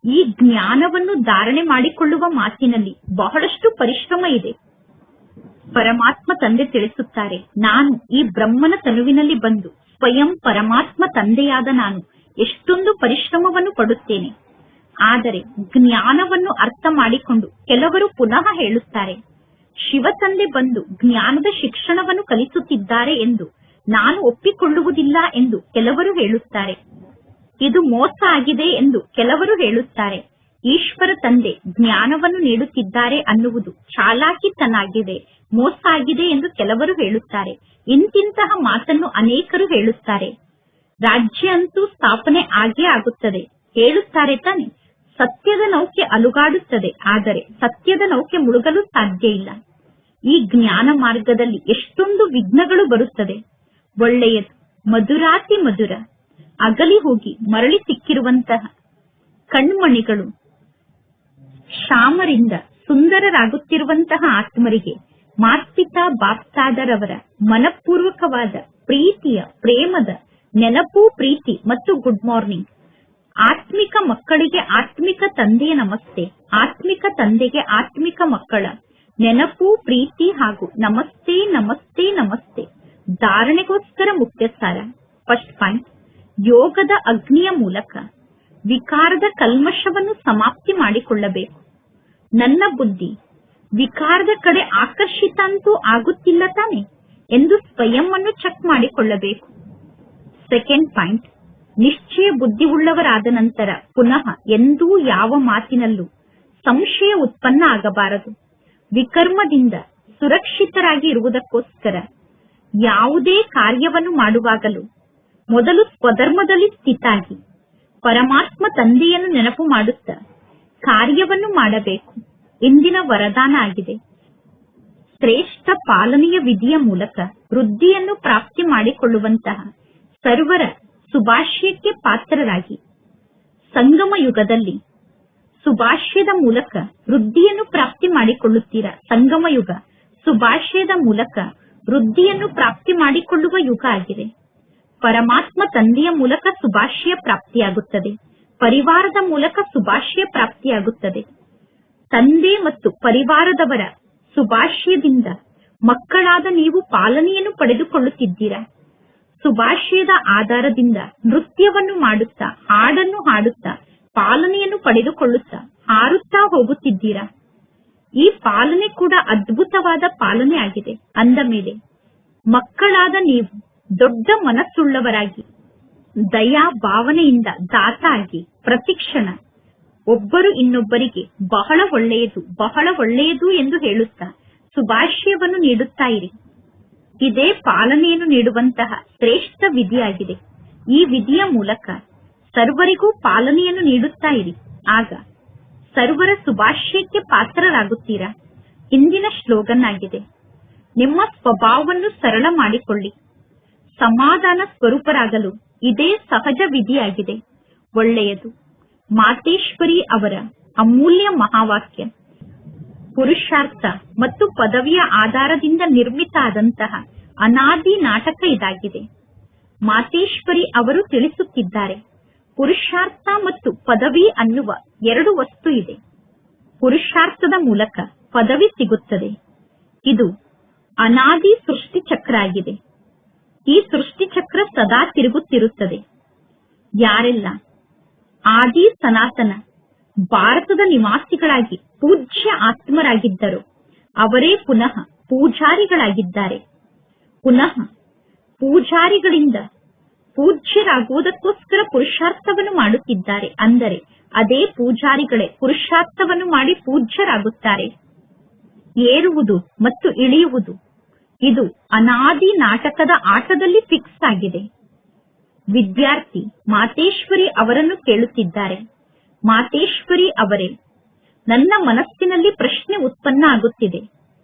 ಈ ಜ್ಞಾನವನ್ನು ಧಾರಣೆ ಮಾಡಿಕೊಳ್ಳುವ ಮಾತಿನಲ್ಲಿ ಬಹಳಷ್ಟು ಪರಿಶ್ರಮ ಇದೆ. ಪರಮಾತ್ಮ ತಂದೆ ತಿಳಿಸುತ್ತಾರೆ, ನಾನು ಈ ಬ್ರಹ್ಮನ ತನುವಿನಲ್ಲಿ ಬಂದು ಸ್ವಯಂ ಪರಮಾತ್ಮ ತಂದೆಯಾದ ನಾನು ಎಷ್ಟೊಂದು ಪರಿಶ್ರಮವನ್ನು ಪಡುತ್ತೇನೆ. ಆದರೆ ಜ್ಞಾನವನ್ನು ಅರ್ಥ ಮಾಡಿಕೊಂಡು ಕೆಲವರು ಪುನಃ ಹೇಳುತ್ತಾರೆ, ಶಿವ ತಂದೆ ಬಂದು ಜ್ಞಾನದ ಶಿಕ್ಷಣವನ್ನು ಕಲಿಸುತ್ತಿದ್ದಾರೆ ಎಂದು ನಾನು ಒಪ್ಪಿಕೊಳ್ಳುವುದಿಲ್ಲ ಎಂದು ಕೆಲವರು ಹೇಳುತ್ತಾರೆ. ಇದು ಮೋಸ ಆಗಿದೆ ಎಂದು ಕೆಲವರು ಹೇಳುತ್ತಾರೆ. ಈಶ್ವರ ತಂದೆ ಜ್ಞಾನವನ್ನು ನೀಡುತ್ತಿದ್ದಾರೆ ಅನ್ನುವುದು ಚಾಲಾಕಿತನಾಗಿದೆ, ಮೋಸ ಆಗಿದೆ ಎಂದು ಕೆಲವರು ಹೇಳುತ್ತಾರೆ. ಇಂತಿಂತಹ ಮಾತನ್ನು ಅನೇಕರು ಹೇಳುತ್ತಾರೆ. ರಾಜ್ಯ ಅಂತೂ ಸ್ಥಾಪನೆ ಆಗೇ ಆಗುತ್ತದೆ ಹೇಳುತ್ತಾರೆ ತಾನೆ. ಸತ್ಯದ ನೌಕೆ ಅಲುಗಾಡುತ್ತದೆ, ಆದರೆ ಸತ್ಯದ ನೌಕೆ ಮುಳುಗಲು ಸಾಧ್ಯ ಇಲ್ಲ. ಈ ಜ್ಞಾನ ಮಾರ್ಗದಲ್ಲಿ ಎಷ್ಟೊಂದು ವಿಘ್ನಗಳು ಬರುತ್ತದೆ. ಒಳ್ಳೆಯದು ಮಧುರಾತಿ ಮಧುರ ಅಗಲಿ ಹೋಗಿ ಮರಳಿ ಸಿಕ್ಕಿರುವಂತಹ ಕಣ್ಮಣಿಗಳು ಶ್ಯಾಮರಿಂದ ಸುಂದರರಾಗುತ್ತಿರುವಂತಹ ಆತ್ಮರಿಗೆ ಮಾತ್ಪಿತಾ ಬಾಪ್ತಾದರವರ ಮನಪೂರ್ವಕವಾದ ಪ್ರೀತಿಯ ಪ್ರೇಮದ ನೆನಪು, ಪ್ರೀತಿ ಮತ್ತು ಗುಡ್ ಮಾರ್ನಿಂಗ್. ಆತ್ಮಿಕ ಮಕ್ಕಳಿಗೆ ಆತ್ಮಿಕ ತಂದೆಯ ನಮಸ್ತೆ. ಆತ್ಮಿಕ ತಂದೆಗೆ ಆತ್ಮಿಕ ಮಕ್ಕಳ ನೆನಪು, ಪ್ರೀತಿ ಹಾಗೂ ನಮಸ್ತೆ ನಮಸ್ತೆ ನಮಸ್ತೆ. ಧಾರಣೆಗೋಸ್ಕರ ಮುಖ್ಯ ಸಾರ. ಫಸ್ಟ್ ಪಾಯಿಂಟ್, ಯೋಗದ ಅಗ್ನಿಯ ಮೂಲಕ ವಿಕಾರದ ಕಲ್ಮಶವನ್ನು ಸಮಾಪ್ತಿ ಮಾಡಿಕೊಳ್ಳಬೇಕು. ನನ್ನ ಬುದ್ಧಿ ವಿಕಾರದ ಕಡೆ ಆಕರ್ಷಿತ ಅಂತೂ ಆಗುತ್ತಿಲ್ಲ ತಾನೆ ಎಂದು ಸ್ವಯಂ ಅನ್ನು ಚೆಕ್ ಮಾಡಿಕೊಳ್ಳಬೇಕು. ಸೆಕೆಂಡ್ ಪಾಯಿಂಟ್, ನಿಶ್ಚಯ ಬುದ್ಧಿ ಉಳ್ಳವರಾದ ನಂತರ ಪುನಃ ಎಂದೂ ಯಾವ ಮಾತಿನಲ್ಲೂ ಸಂಶಯ ಉತ್ಪನ್ನ ಆಗಬಾರದು. ವಿಕರ್ಮದಿಂದ ಸುರಕ್ಷಿತರಾಗಿ ಇರುವುದಕ್ಕೋಸ್ಕರ ಯಾವುದೇ ಕಾರ್ಯವನ್ನು ಮಾಡುವಾಗಲೂ ಮೊದಲು ಸ್ವಧರ್ಮದಲ್ಲಿ ಸ್ಥಿತಾಗಿ ಪರಮಾತ್ಮ ತಂದೆಯನ್ನು ನೆನಪು ಮಾಡುತ್ತಾ ಕಾರ್ಯವನ್ನು ಮಾಡಬೇಕು. ಇಂದಿನ ವರದಾನ ಆಗಿದೆ. ಶ್ರೇಷ್ಠ ಪಾಲನೆಯ ವಿಧಿಯ ಮೂಲಕ ವೃದ್ಧಿಯನ್ನು ಪ್ರಾಪ್ತಿ ಮಾಡಿಕೊಳ್ಳುವಂತಹ ಸರ್ವರ ಸುಭಾಷ್ಯಕ್ಕೆ ಪಾತ್ರರಾಗಿ ಸಂಗಮ ಯುಗದಲ್ಲಿ ಸುಭಾಷ್ಯದ ಮೂಲಕ ವೃದ್ಧಿಯನ್ನು ಪ್ರಾಪ್ತಿ ಮಾಡಿಕೊಳ್ಳುತ್ತೀರಾ. ಸಂಗಮ ಯುಗ ಸುಭಾಷ್ಯದ ಮೂಲಕ ವೃದ್ಧಿಯನ್ನು ಪ್ರಾಪ್ತಿ ಮಾಡಿಕೊಳ್ಳುವ ಯುಗ ಆಗಿದೆ. ಪರಮಾತ್ಮ ತಂದೆಯ ಮೂಲಕ ಸುಭಾಷ್ಯ ಪ್ರಾಪ್ತಿಯಾಗುತ್ತದೆ. ಪರಿವಾರದ ಮೂಲಕ ಸುಭಾಷ್ಯ ಪ್ರಾಪ್ತಿಯಾಗುತ್ತದೆ. ತಂದೆ ಮತ್ತು ಪರಿವಾರದವರ ಸುಭಾಷ್ಯದಿಂದ ಮಕ್ಕಳಾದ ನೀವು ಪಾಲನೆಯನ್ನು ಪಡೆದುಕೊಳ್ಳುತ್ತಿದ್ದೀರಾ. ಸುಭಾಷ್ಯದ ಆಧಾರದಿಂದ ನೃತ್ಯವನ್ನು ಮಾಡುತ್ತಾ, ಹಾಡನ್ನು ಹಾಡುತ್ತಾ ಪಾಲನೆಯನ್ನು ಪಡೆದುಕೊಳ್ಳುತ್ತಾ ಹಾರುತ್ತಾ ಹೋಗುತ್ತಿದ್ದೀರಾ. ಈ ಪಾಲನೆ ಕೂಡ ಅದ್ಭುತವಾದ ಪಾಲನೆ ಆಗಿದೆ. ಅಂದ ಮೇಲೆ ಮಕ್ಕಳಾದ ನೀವು ದೊಡ್ಡ ಮನಸ್ಸುಳ್ಳವರಾಗಿ ದಯಾ ಭಾವನೆಯಿಂದ ದಾತ ಆಗಿ ಪ್ರತಿಕ್ಷಣ ಒಬ್ಬರು ಇನ್ನೊಬ್ಬರಿಗೆ ಬಹಳ ಒಳ್ಳೆಯದು, ಬಹಳ ಒಳ್ಳೆಯದು ಎಂದು ಹೇಳುತ್ತಾ ಸುಭಾಷ್ಯವನ್ನು ನೀಡುತ್ತಾ ಇರಿ. ಇದೇ ಪಾಲನೆಯನ್ನು ನೀಡುವಂತಹ ಶ್ರೇಷ್ಠ ವಿಧಿಯಾಗಿದೆ. ಈ ವಿಧಿಯ ಮೂಲಕ ಸರ್ವರಿಗೂ ಪಾಲನೆಯನ್ನು ನೀಡುತ್ತಾ ಇರಿ. ಆಗ ಸರ್ವರ ಸುಭಾಷ್ಯಕ್ಕೆ ಪಾತ್ರರಾಗುತ್ತೀರಾ. ಇಂದಿನ ಶ್ಲೋಗನ್ ಆಗಿದೆ, ನಿಮ್ಮ ಸ್ವಭಾವವನ್ನು ಸರಳ ಮಾಡಿಕೊಳ್ಳಿ. ಸಮಾಧಾನ ಸ್ವರೂಪರಾಗಲು ಇದೇ ಸಹಜ ವಿಧಿಯಾಗಿದೆ. ಒಳ್ಳೆಯದು. ಮಾತೇಶ್ವರಿ ಅವರ ಅಮೂಲ್ಯ ಮಹಾವಾಕ್ಯ. ಪುರುಷಾರ್ಥ ಮತ್ತು ಪದವಿಯ ಆಧಾರದಿಂದ ನಿರ್ಮಿತ ಆದಂತಹ ಅನಾದಿ ನಾಟಕ ಇದಾಗಿದೆ. ಮಾತೇಶ್ವರಿ ಅವರು ತಿಳಿಸುತ್ತಿದ್ದಾರೆ, ಪುರುಷಾರ್ಥ ಮತ್ತು ಪದವಿ ಅನ್ನುವ ಎರಡು ವಸ್ತು ಇದೆ. ಪುರುಷಾರ್ಥದ ಮೂಲಕ ಪದವಿ ಸಿಗುತ್ತದೆ. ಇದು ಅನಾದಿ ಸೃಷ್ಟಿ ಚಕ್ರ ಆಗಿದೆ. ಈ ಸೃಷ್ಟಿ ಚಕ್ರ ಸದಾ ತಿರುಗುತ್ತಿರುತ್ತದೆ. ಯಾರೆಲ್ಲ ಆದಿ ಸನಾತನ ಭಾರತದ ನಿವಾಸಿಗಳಾಗಿ ಪೂಜ್ಯ ಆತ್ಮರಾಗಿದ್ದರೋ ಅವರೇ ಪುನಃ ಪೂಜಾರಿಗಳಾಗಿದ್ದಾರೆ. ಪುನಃ ಪೂಜಾರಿಗಳಿಂದ ಪೂಜ್ಯರಾಗುವುದಕ್ಕೋಸ್ಕರ ಪುರುಷಾರ್ಥವನ್ನು ಮಾಡುತ್ತಿದ್ದಾರೆ. ಅಂದರೆ ಅದೇ ಪೂಜಾರಿಗಳೇ ಪುರುಷಾರ್ಥವನ್ನು ಮಾಡಿ ಪೂಜ್ಯರಾಗುತ್ತಾರೆ. ಏರುವುದು ಮತ್ತು ಇಳಿಯುವುದು ಇದು ಅನಾದಿ ನಾಟಕದ ಆಟದಲ್ಲಿ ಫಿಕ್ಸ್ ಆಗಿದೆ. ವಿದ್ಯಾರ್ಥಿ ಮಾತೇಶ್ವರಿ ಅವರನ್ನು ಕೇಳುತ್ತಿದ್ದಾರೆ, ಮಾತೇಶ್ವರಿ ಅವರೇ, ನನ್ನ ಮನಸ್ಸಿನಲ್ಲಿ ಪ್ರಶ್ನೆ ಉತ್ಪನ್ನ ಆಗುತ್ತಿದೆ.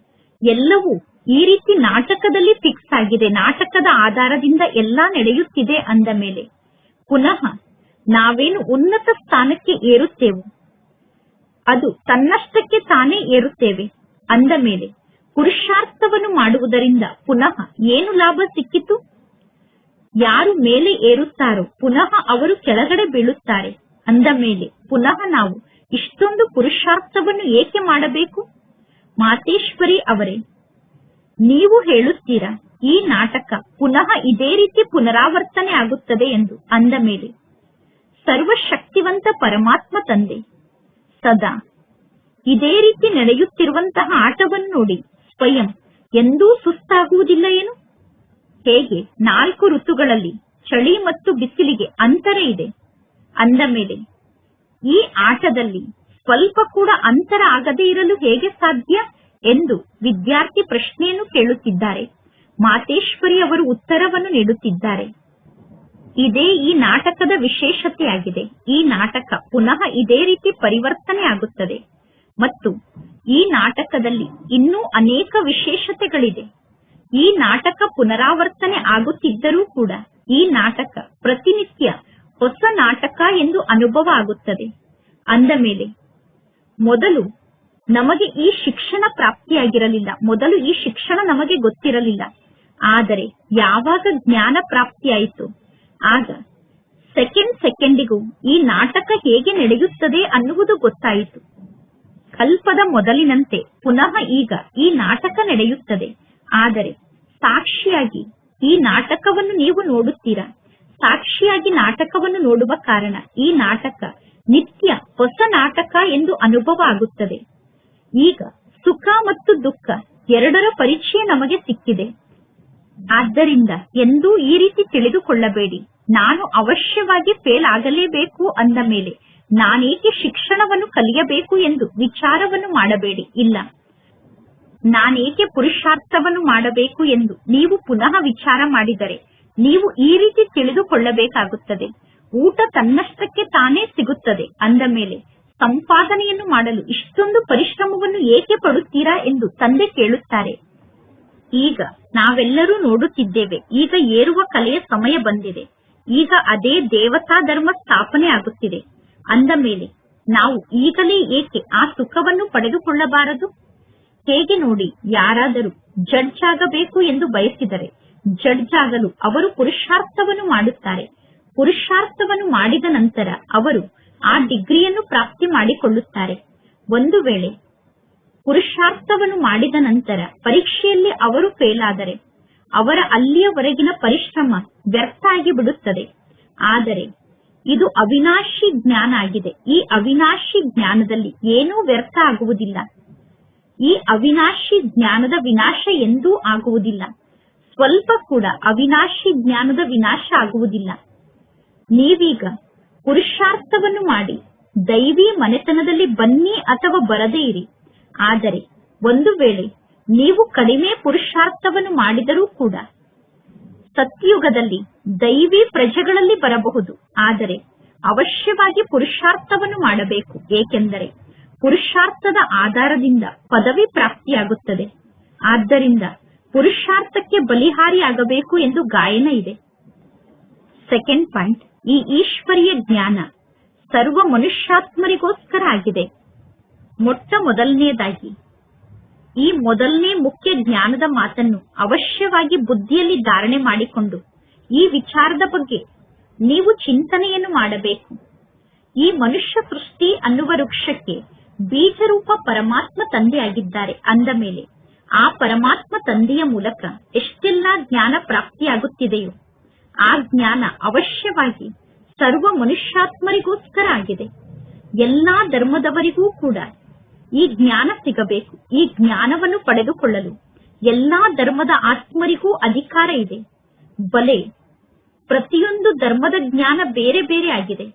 ಎಲ್ಲವೂ ಈ ರೀತಿ ನಾಟಕದಲ್ಲಿ ಫಿಕ್ಸ್ ಆಗಿದೆ. ನಾಟಕದ ಆಧಾರದಿಂದ ಎಲ್ಲಾ ನಡೆಯುತ್ತಿದೆ. ಅಂದ ಮೇಲೆ ಪುನಃ ನಾವೇನು ಉನ್ನತ ಸ್ಥಾನಕ್ಕೆ ಏರುತ್ತೇವೋ ಅದು ತನ್ನಷ್ಟಕ್ಕೆ ತಾನೇ ಏರುತ್ತೇವೆ. ಅಂದ ಮೇಲೆ ಪುರುಷಾರ್ಥವನ್ನು ಮಾಡುವುದರಿಂದ ಪುನಃ ಏನು ಲಾಭ ಸಿಕ್ಕಿತು? ಯಾರು ಮೇಲೆ ಏರುತ್ತಾರೋ ಪುನಃ ಅವರು ಕೆಳಗಡೆ ಬೀಳುತ್ತಾರೆ. ಅಂದ ಮೇಲೆ ಪುನಃ ನಾವು ಇಷ್ಟೊಂದು ಪುರುಷಾರ್ಥವನ್ನು ಏಕೆ ಮಾಡಬೇಕು? ಮಾತೇಶ್ವರಿ ಅವರೇ, ನೀವು ಹೇಳುತ್ತೀರಾ ಈ ನಾಟಕ ಪುನಃ ಇದೇ ರೀತಿ ಪುನರಾವರ್ತನೆ ಆಗುತ್ತದೆ ಎಂದು. ಅಂದ ಮೇಲೆ ಸರ್ವಶಕ್ತಿವಂತ ಪರಮಾತ್ಮ ತಂದೆ ಸದಾ ಇದೇ ರೀತಿ ನಡೆಯುತ್ತಿರುವಂತಹ ಆಟವನ್ನು ನೋಡಿ ಸ್ವಯಂ ಎಂದೂ ಸುಸ್ತಾಗುವುದಿಲ್ಲ ಏನು? ಹೇಗೆ 4 ಋತುಗಳಲ್ಲಿ ಚಳಿ ಮತ್ತು ಬಿಸಿಲಿಗೆ ಅಂತರ ಇದೆ. ಅಂದ ಮೇಲೆ ಈ ಆಟದಲ್ಲಿ ಸ್ವಲ್ಪ ಕೂಡ ಅಂತರ ಆಗದೇ ಇರಲು ಹೇಗೆ ಸಾಧ್ಯ ಎಂದು ವಿದ್ಯಾರ್ಥಿ ಪ್ರಶ್ನೆಯನ್ನು ಕೇಳುತ್ತಿದ್ದಾರೆ. ಮಾತೇಶ್ವರಿ ಅವರು ಉತ್ತರವನ್ನು ನೀಡುತ್ತಿದ್ದಾರೆ. ಇದೇ ಈ ನಾಟಕದ ವಿಶೇಷತೆಯಾಗಿದೆ. ಈ ನಾಟಕ ಪುನಃ ಇದೇ ರೀತಿ ಪರಿವರ್ತನೆ ಆಗುತ್ತದೆ ಮತ್ತು ಈ ನಾಟಕದಲ್ಲಿ ಇನ್ನೂ ಅನೇಕ ವಿಶೇಷತೆಗಳಿದೆ. ಈ ನಾಟಕ ಪುನರಾವರ್ತನೆ ಆಗುತ್ತಿದ್ದರೂ ಕೂಡ ಈ ನಾಟಕ ಪ್ರತಿನಿತ್ಯ ಹೊಸ ನಾಟಕ ಎಂದು ಅನುಭವ ಆಗುತ್ತದೆ. ಅಂದ ಮೇಲೆ ಮೊದಲು ನಮಗೆ ಈ ಶಿಕ್ಷಣ ಪ್ರಾಪ್ತಿಯಾಗಿರಲಿಲ್ಲ. ಮೊದಲು ಈ ಶಿಕ್ಷಣ ನಮಗೆ ಗೊತ್ತಿರಲಿಲ್ಲ. ಆದರೆ ಯಾವಾಗ ಜ್ಞಾನ ಪ್ರಾಪ್ತಿಯಾಯಿತು ಆಗ ಸೆಕೆಂಡಿಗೂ ಈ ನಾಟಕ ಹೇಗೆ ನಡೆಯುತ್ತದೆ ಅನ್ನುವುದು ಗೊತ್ತಾಯಿತು. ಕಲ್ಪದ ಮೊದಲಿನಂತೆ ಪುನಃ ಈಗ ಈ ನಾಟಕ ನಡೆಯುತ್ತದೆ. ಆದರೆ ಸಾಕ್ಷಿಯಾಗಿ ಈ ನಾಟಕವನ್ನು ನೀವು ನೋಡುತ್ತೀರಾ. ಸಾಕ್ಷಿಯಾಗಿ ನಾಟಕವನ್ನು ನೋಡುವ ಕಾರಣ ಈ ನಾಟಕ ನಿತ್ಯ ಹೊಸ ನಾಟಕ ಎಂದು ಅನುಭವ ಆಗುತ್ತದೆ. ಈಗ ಸುಖ ಮತ್ತು ದುಃಖ ಎರಡರ ಪರಿಚಯ ನಮಗೆ ಸಿಕ್ಕಿದೆ. ಆದ್ದರಿಂದ ಎಂದೂ ಈ ರೀತಿ ತಿಳಿದುಕೊಳ್ಳಬೇಡಿ, ನಾನು ಅವಶ್ಯವಾಗಿ ಫೇಲ್ ಆಗಲೇಬೇಕು ಅಂದ ಮೇಲೆ ನಾನೇಕೆ ಶಿಕ್ಷಣವನ್ನು ಕಲಿಯಬೇಕು ಎಂದು ವಿಚಾರವನ್ನು ಮಾಡಬೇಡಿ. ಇಲ್ಲ, ನಾನೇಕೆ ಪುರುಷಾರ್ಥವನ್ನು ಮಾಡಬೇಕು ಎಂದು ನೀವು ಪುನಃ ವಿಚಾರ ಮಾಡಿದರೆ ನೀವು ಈ ರೀತಿ ತಿಳಿದುಕೊಳ್ಳಬೇಕಾಗುತ್ತದೆ. ಊಟ ತನ್ನಷ್ಟಕ್ಕೆ ತಾನೇ ಸಿಗುತ್ತದೆ ಅಂದ ಮೇಲೆ ಸಂಪಾದನೆಯನ್ನು ಮಾಡಲು ಇಷ್ಟೊಂದು ಪರಿಶ್ರಮವನ್ನು ಏಕೆ ಪಡುತ್ತೀರಾ ಎಂದು ತಂದೆ ಕೇಳುತ್ತಾರೆ. ಈಗ ನಾವೆಲ್ಲರೂ ನೋಡುತ್ತಿದ್ದೇವೆ, ಈಗ ಏರುವ ಕಲೆಯ ಸಮಯ ಬಂದಿದೆ. ಈಗ ಅದೇ ದೇವತಾ ಧರ್ಮ ಸ್ಥಾಪನೆ ಆಗುತ್ತಿದೆ ಅಂದ ಮೇಲೆ ನಾವು ಈಗಲೇ ಏಕೆ ಆ ಸುಖವನ್ನು ಪಡೆದುಕೊಳ್ಳಬಾರದು? ಹೇಗೆ ನೋಡಿ, ಯಾರಾದರೂ ಜಡ್ಜ್ ಆಗಬೇಕು ಎಂದು ಬಯಸಿದರೆ ಜಡ್ಜ್ ಆಗಲು ಅವರು ಪುರುಷಾರ್ಥವನ್ನು ಮಾಡುತ್ತಾರೆ. ಪುರುಷಾರ್ಥವನ್ನು ಮಾಡಿದ ನಂತರ ಅವರು ಆ ಡಿಗ್ರಿಯನ್ನು ಪ್ರಾಪ್ತಿ ಮಾಡಿಕೊಳ್ಳುತ್ತಾರೆ. ಒಂದು ವೇಳೆ ಪುರುಷಾರ್ಥವನ್ನು ಮಾಡಿದ ನಂತರ ಪರೀಕ್ಷೆಯಲ್ಲಿ ಅವರು ಫೇಲ್ ಆದರೆ ಅವರ ಅಲ್ಲಿಯವರೆಗಿನ ಪರಿಶ್ರಮ ವ್ಯರ್ಥ ಆಗಿ ಬಿಡುತ್ತದೆ. ಆದರೆ ಇದು ಅವಿನಾಶಿ ಜ್ಞಾನ ಆಗಿದೆ. ಈ ಅವಿನಾಶಿ ಜ್ಞಾನದಲ್ಲಿ ಏನೂ ವ್ಯರ್ಥ ಆಗುವುದಿಲ್ಲ. ಈ ಅವಿನಾಶಿ ಜ್ಞಾನದ ವಿನಾಶ ಎಂದೂ ಆಗುವುದಿಲ್ಲ. ಸ್ವಲ್ಪ ಕೂಡ ಅವಿನಾಶಿ ಜ್ಞಾನದ ವಿನಾಶ ಆಗುವುದಿಲ್ಲ. ನೀವೀಗ ಪುರುಷಾರ್ಥವನ್ನು ಮಾಡಿ ದೈವಿ ಮನೆತನದಲ್ಲಿ ಬನ್ನಿ ಅಥವಾ ಬರದೇ ಇರಿ. ಆದರೆ ಒಂದು ವೇಳೆ ನೀವು ಕಡಿಮೆ ಪುರುಷಾರ್ಥವನ್ನು ಮಾಡಿದರೂ ಕೂಡ ಸತ್ಯುಗದಲ್ಲಿ ದೈವಿ ಪ್ರಜೆಗಳಲ್ಲಿ ಬರಬಹುದು. ಆದರೆ ಅವಶ್ಯವಾಗಿ ಪುರುಷಾರ್ಥವನ್ನು ಮಾಡಬೇಕು, ಏಕೆಂದರೆ ಪುರುಷಾರ್ಥದ ಆಧಾರದಿಂದ ಪದವಿ ಪ್ರಾಪ್ತಿಯಾಗುತ್ತದೆ. ಆದ್ದರಿಂದ ಪುರುಷಾರ್ಥಕ್ಕೆ ಬಲಿಹಾರಿಯಾಗಬೇಕು ಎಂದು ಗಾಯನ ಇದೆ. ಸೆಕೆಂಡ್ ಪಾಯಿಂಟ್, ಈ ಈಶ್ವರೀಯ ಜ್ಞಾನ ಸರ್ವ ಮನುಷ್ಯಾತ್ಮರಿಗೋಸ್ಕರ ಆಗಿದೆ. ಮೊಟ್ಟ ಮೊದಲನೆಯದಾಗಿ ಈ ಮೊದಲನೇ ಮುಖ್ಯ ಜ್ಞಾನದ ಮಾತನ್ನು ಅವಶ್ಯವಾಗಿ ಬುದ್ಧಿಯಲ್ಲಿ ಧಾರಣೆ ಮಾಡಿಕೊಂಡು ಈ ವಿಚಾರದ ಬಗ್ಗೆ ನೀವು ಚಿಂತನೆಯನ್ನು ಮಾಡಬೇಕು. ಈ ಮನುಷ್ಯ ಸೃಷ್ಟಿ ಅನ್ನುವ ವೃಕ್ಷಕ್ಕೆ ಬೀಜರೂಪ ಪರಮಾತ್ಮ ತಂದೆಯಾಗಿದ್ದಾರೆ ಅಂದ ಮೇಲೆ ಆ ಪರಮಾತ್ಮ ತಂದೆಯ ಮೂಲಕ ಎಷ್ಟೆಲ್ಲಾ ಜ್ಞಾನ ಪ್ರಾಪ್ತಿಯಾಗುತ್ತಿದೆಯೋ ಆ ಜ್ಞಾನ ಅವಶ್ಯವಾಗಿ ಸರ್ವ ಮನುಷ್ಯಾತ್ಮರಿಗೋಸ್ಕರ ಆಗಿದೆ. ಎಲ್ಲಾ ಧರ್ಮದವರಿಗೂ ಕೂಡ ಈ ಜ್ಞಾನ ಸಿಗಬೇಕು. ಈ ಜ್ಞಾನವನ್ನು ಪಡೆದುಕೊಳ್ಳಲು ಎಲ್ಲಾ ಧರ್ಮದ ಆತ್ಮರಿಗೂ ಅಧಿಕಾರ ಇದೆ. ಬಲೆ ಪ್ರತಿಯೊಂದು ಧರ್ಮದ ಜ್ಞಾನ ಬೇರೆ ಬೇರೆ ಆಗಿದೆ.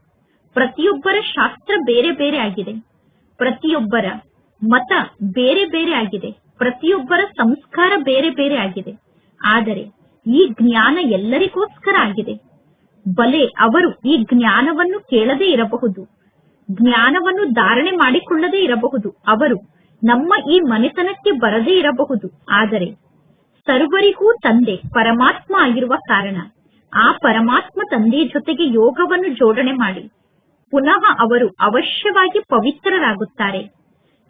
ಪ್ರತಿಯೊಬ್ಬರ ಶಾಸ್ತ್ರ ಬೇರೆ ಬೇರೆ ಆಗಿದೆ. ಪ್ರತಿಯೊಬ್ಬರ ಮತ ಬೇರೆ ಬೇರೆ ಆಗಿದೆ. ಪ್ರತಿಯೊಬ್ಬರ ಸಂಸ್ಕಾರ ಬೇರೆ ಬೇರೆ ಆಗಿದೆ. ಆದರೆ ಈ ಜ್ಞಾನ ಎಲ್ಲರಿಗೋಸ್ಕರ ಆಗಿದೆ. ಬಲೆ ಅವರು ಈ ಜ್ಞಾನವನ್ನು ಕೇಳದೇ ಇರಬಹುದು, ಜ್ಞಾನವನ್ನು ಧಾರಣೆ ಮಾಡಿಕೊಳ್ಳದೇ ಇರಬಹುದು, ಅವರು ನಮ್ಮ ಈ ಮನೆತನಕ್ಕೆ ಬರದೇ ಇರಬಹುದು. ಆದರೆ ಸರ್ವರಿಗೂ ತಂದೆ ಪರಮಾತ್ಮ ಆಗಿರುವ ಕಾರಣ ಆ ಪರಮಾತ್ಮ ತಂದೆಯ ಜೊತೆಗೆ ಯೋಗವನ್ನು ಜೋಡಣೆ ಮಾಡಿ ಪುನಃ ಅವರು ಅವಶ್ಯವಾಗಿ ಪವಿತ್ರರಾಗುತ್ತಾರೆ.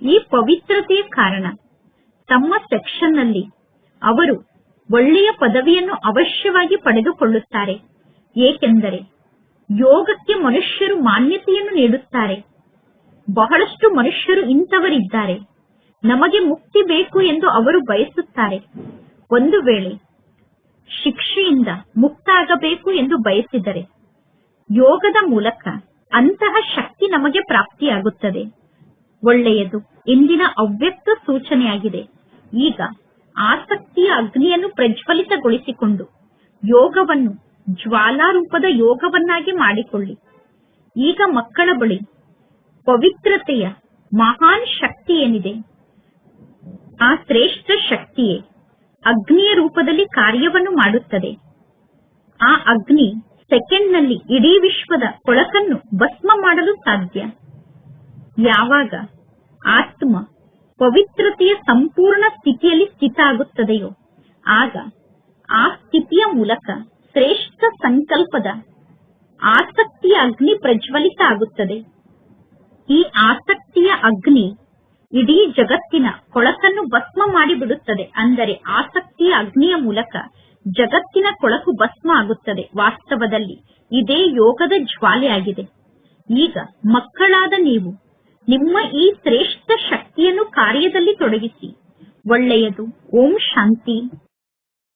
ಈ ಪವಿತ್ರತೆಯ ಕಾರಣ ತಮ್ಮ ಸೆಕ್ಷನ್ನಲ್ಲಿ ಅವರು ಒಳ್ಳೆಯ ಪದವಿಯನ್ನು ಅವಶ್ಯವಾಗಿ ಪಡೆದುಕೊಳ್ಳುತ್ತಾರೆ. ಏಕೆಂದರೆ ಯೋಗಕ್ಕೆ ಮನುಷ್ಯರು ಮಾನ್ಯತೆಯನ್ನು ನೀಡುತ್ತಾರೆ. ಬಹಳಷ್ಟು ಮನುಷ್ಯರು ಇಂಥವರಿದ್ದಾರೆ, ನಮಗೆ ಮುಕ್ತಿ ಬೇಕು ಎಂದು ಅವರು ಬಯಸುತ್ತಾರೆ. ಒಂದು ವೇಳೆ ಶಿಕ್ಷೆಯಿಂದ ಮುಕ್ತ ಆಗಬೇಕು ಎಂದು ಬಯಸಿದರೆ ಯೋಗದ ಮೂಲಕ ಅಂತಹ ಶಕ್ತಿ ನಮಗೆ ಪ್ರಾಪ್ತಿಯಾಗುತ್ತದೆ. ಒಳ್ಳೆಯದು, ಇಂದಿನ ಅವ್ಯಕ್ತ ಸೂಚನೆಯಾಗಿದೆ. ಈಗ ಆಸಕ್ತಿಯ ಅಗ್ನಿಯನ್ನು ಪ್ರಜ್ವಲಿತಗೊಳಿಸಿಕೊಂಡು ಯೋಗವನ್ನು ಜ್ವಾಲಾರೂಪದ ಯೋಗವನ್ನಾಗಿ ಮಾಡಿಕೊಳ್ಳಿ. ಈಗ ಮಕ್ಕಳ ಬಳಿ ಪವಿತ್ರತೆಯ ಮಹಾನ್ ಶಕ್ತಿ ಏನಿದೆ, ಆ ಶ್ರೇಷ್ಠ ಶಕ್ತಿಯೇ ಅಗ್ನಿಯ ರೂಪದಲ್ಲಿ ಕಾರ್ಯವನ್ನು ಮಾಡುತ್ತದೆ. ಆ ಅಗ್ನಿ ಸೆಕೆಂಡ್ನಲ್ಲಿ ಇಡೀ ವಿಶ್ವದ ಕೊಳಕನ್ನು ಭಸ್ಮ ಮಾಡಲು ಸಾಧ್ಯ. ಯಾವಾಗ ಆತ್ಮ ಪವಿತ್ರತೆಯ ಸಂಪೂರ್ಣ ಸ್ಥಿತಿಯಲ್ಲಿ ಸ್ಥಿತ ಆಗುತ್ತದೆಯೋ ಆಗ ಆ ಸ್ಥಿತಿಯ ಮೂಲಕ ಶ್ರೇಷ್ಠ ಸಂಕಲ್ಪದ ಆಸಕ್ತಿಯ ಅಗ್ನಿ ಪ್ರಜ್ವಲಿತ ಆಗುತ್ತದೆ. ಈ ಆಸಕ್ತಿಯ ಅಗ್ನಿ ಇಡೀ ಜಗತ್ತಿನ ಕೊಳಕನ್ನು ಭಸ್ಮ ಮಾಡಿಬಿಡುತ್ತದೆ. ಅಂದರೆ ಆಸಕ್ತಿಯ ಅಗ್ನಿಯ ಮೂಲಕ ಜಗತ್ತಿನ ಕೊಳಕು ಭಸ್ಮ ಆಗುತ್ತದೆ. ವಾಸ್ತವದಲ್ಲಿ ಇದೇ ಯೋಗದ ಜ್ವಾಲೆಯಾಗಿದೆ. ಈಗ ಮಕ್ಕಳಾದ ನೀವು ನಿಮ್ಮ ಈ ಶ್ರೇಷ್ಠ ಶಕ್ತಿಯನ್ನು ಕಾರ್ಯದಲ್ಲಿ ತೊಡಗಿಸಿ. ಒಳ್ಳೆಯದು. ಓಂ ಶಾಂತಿ.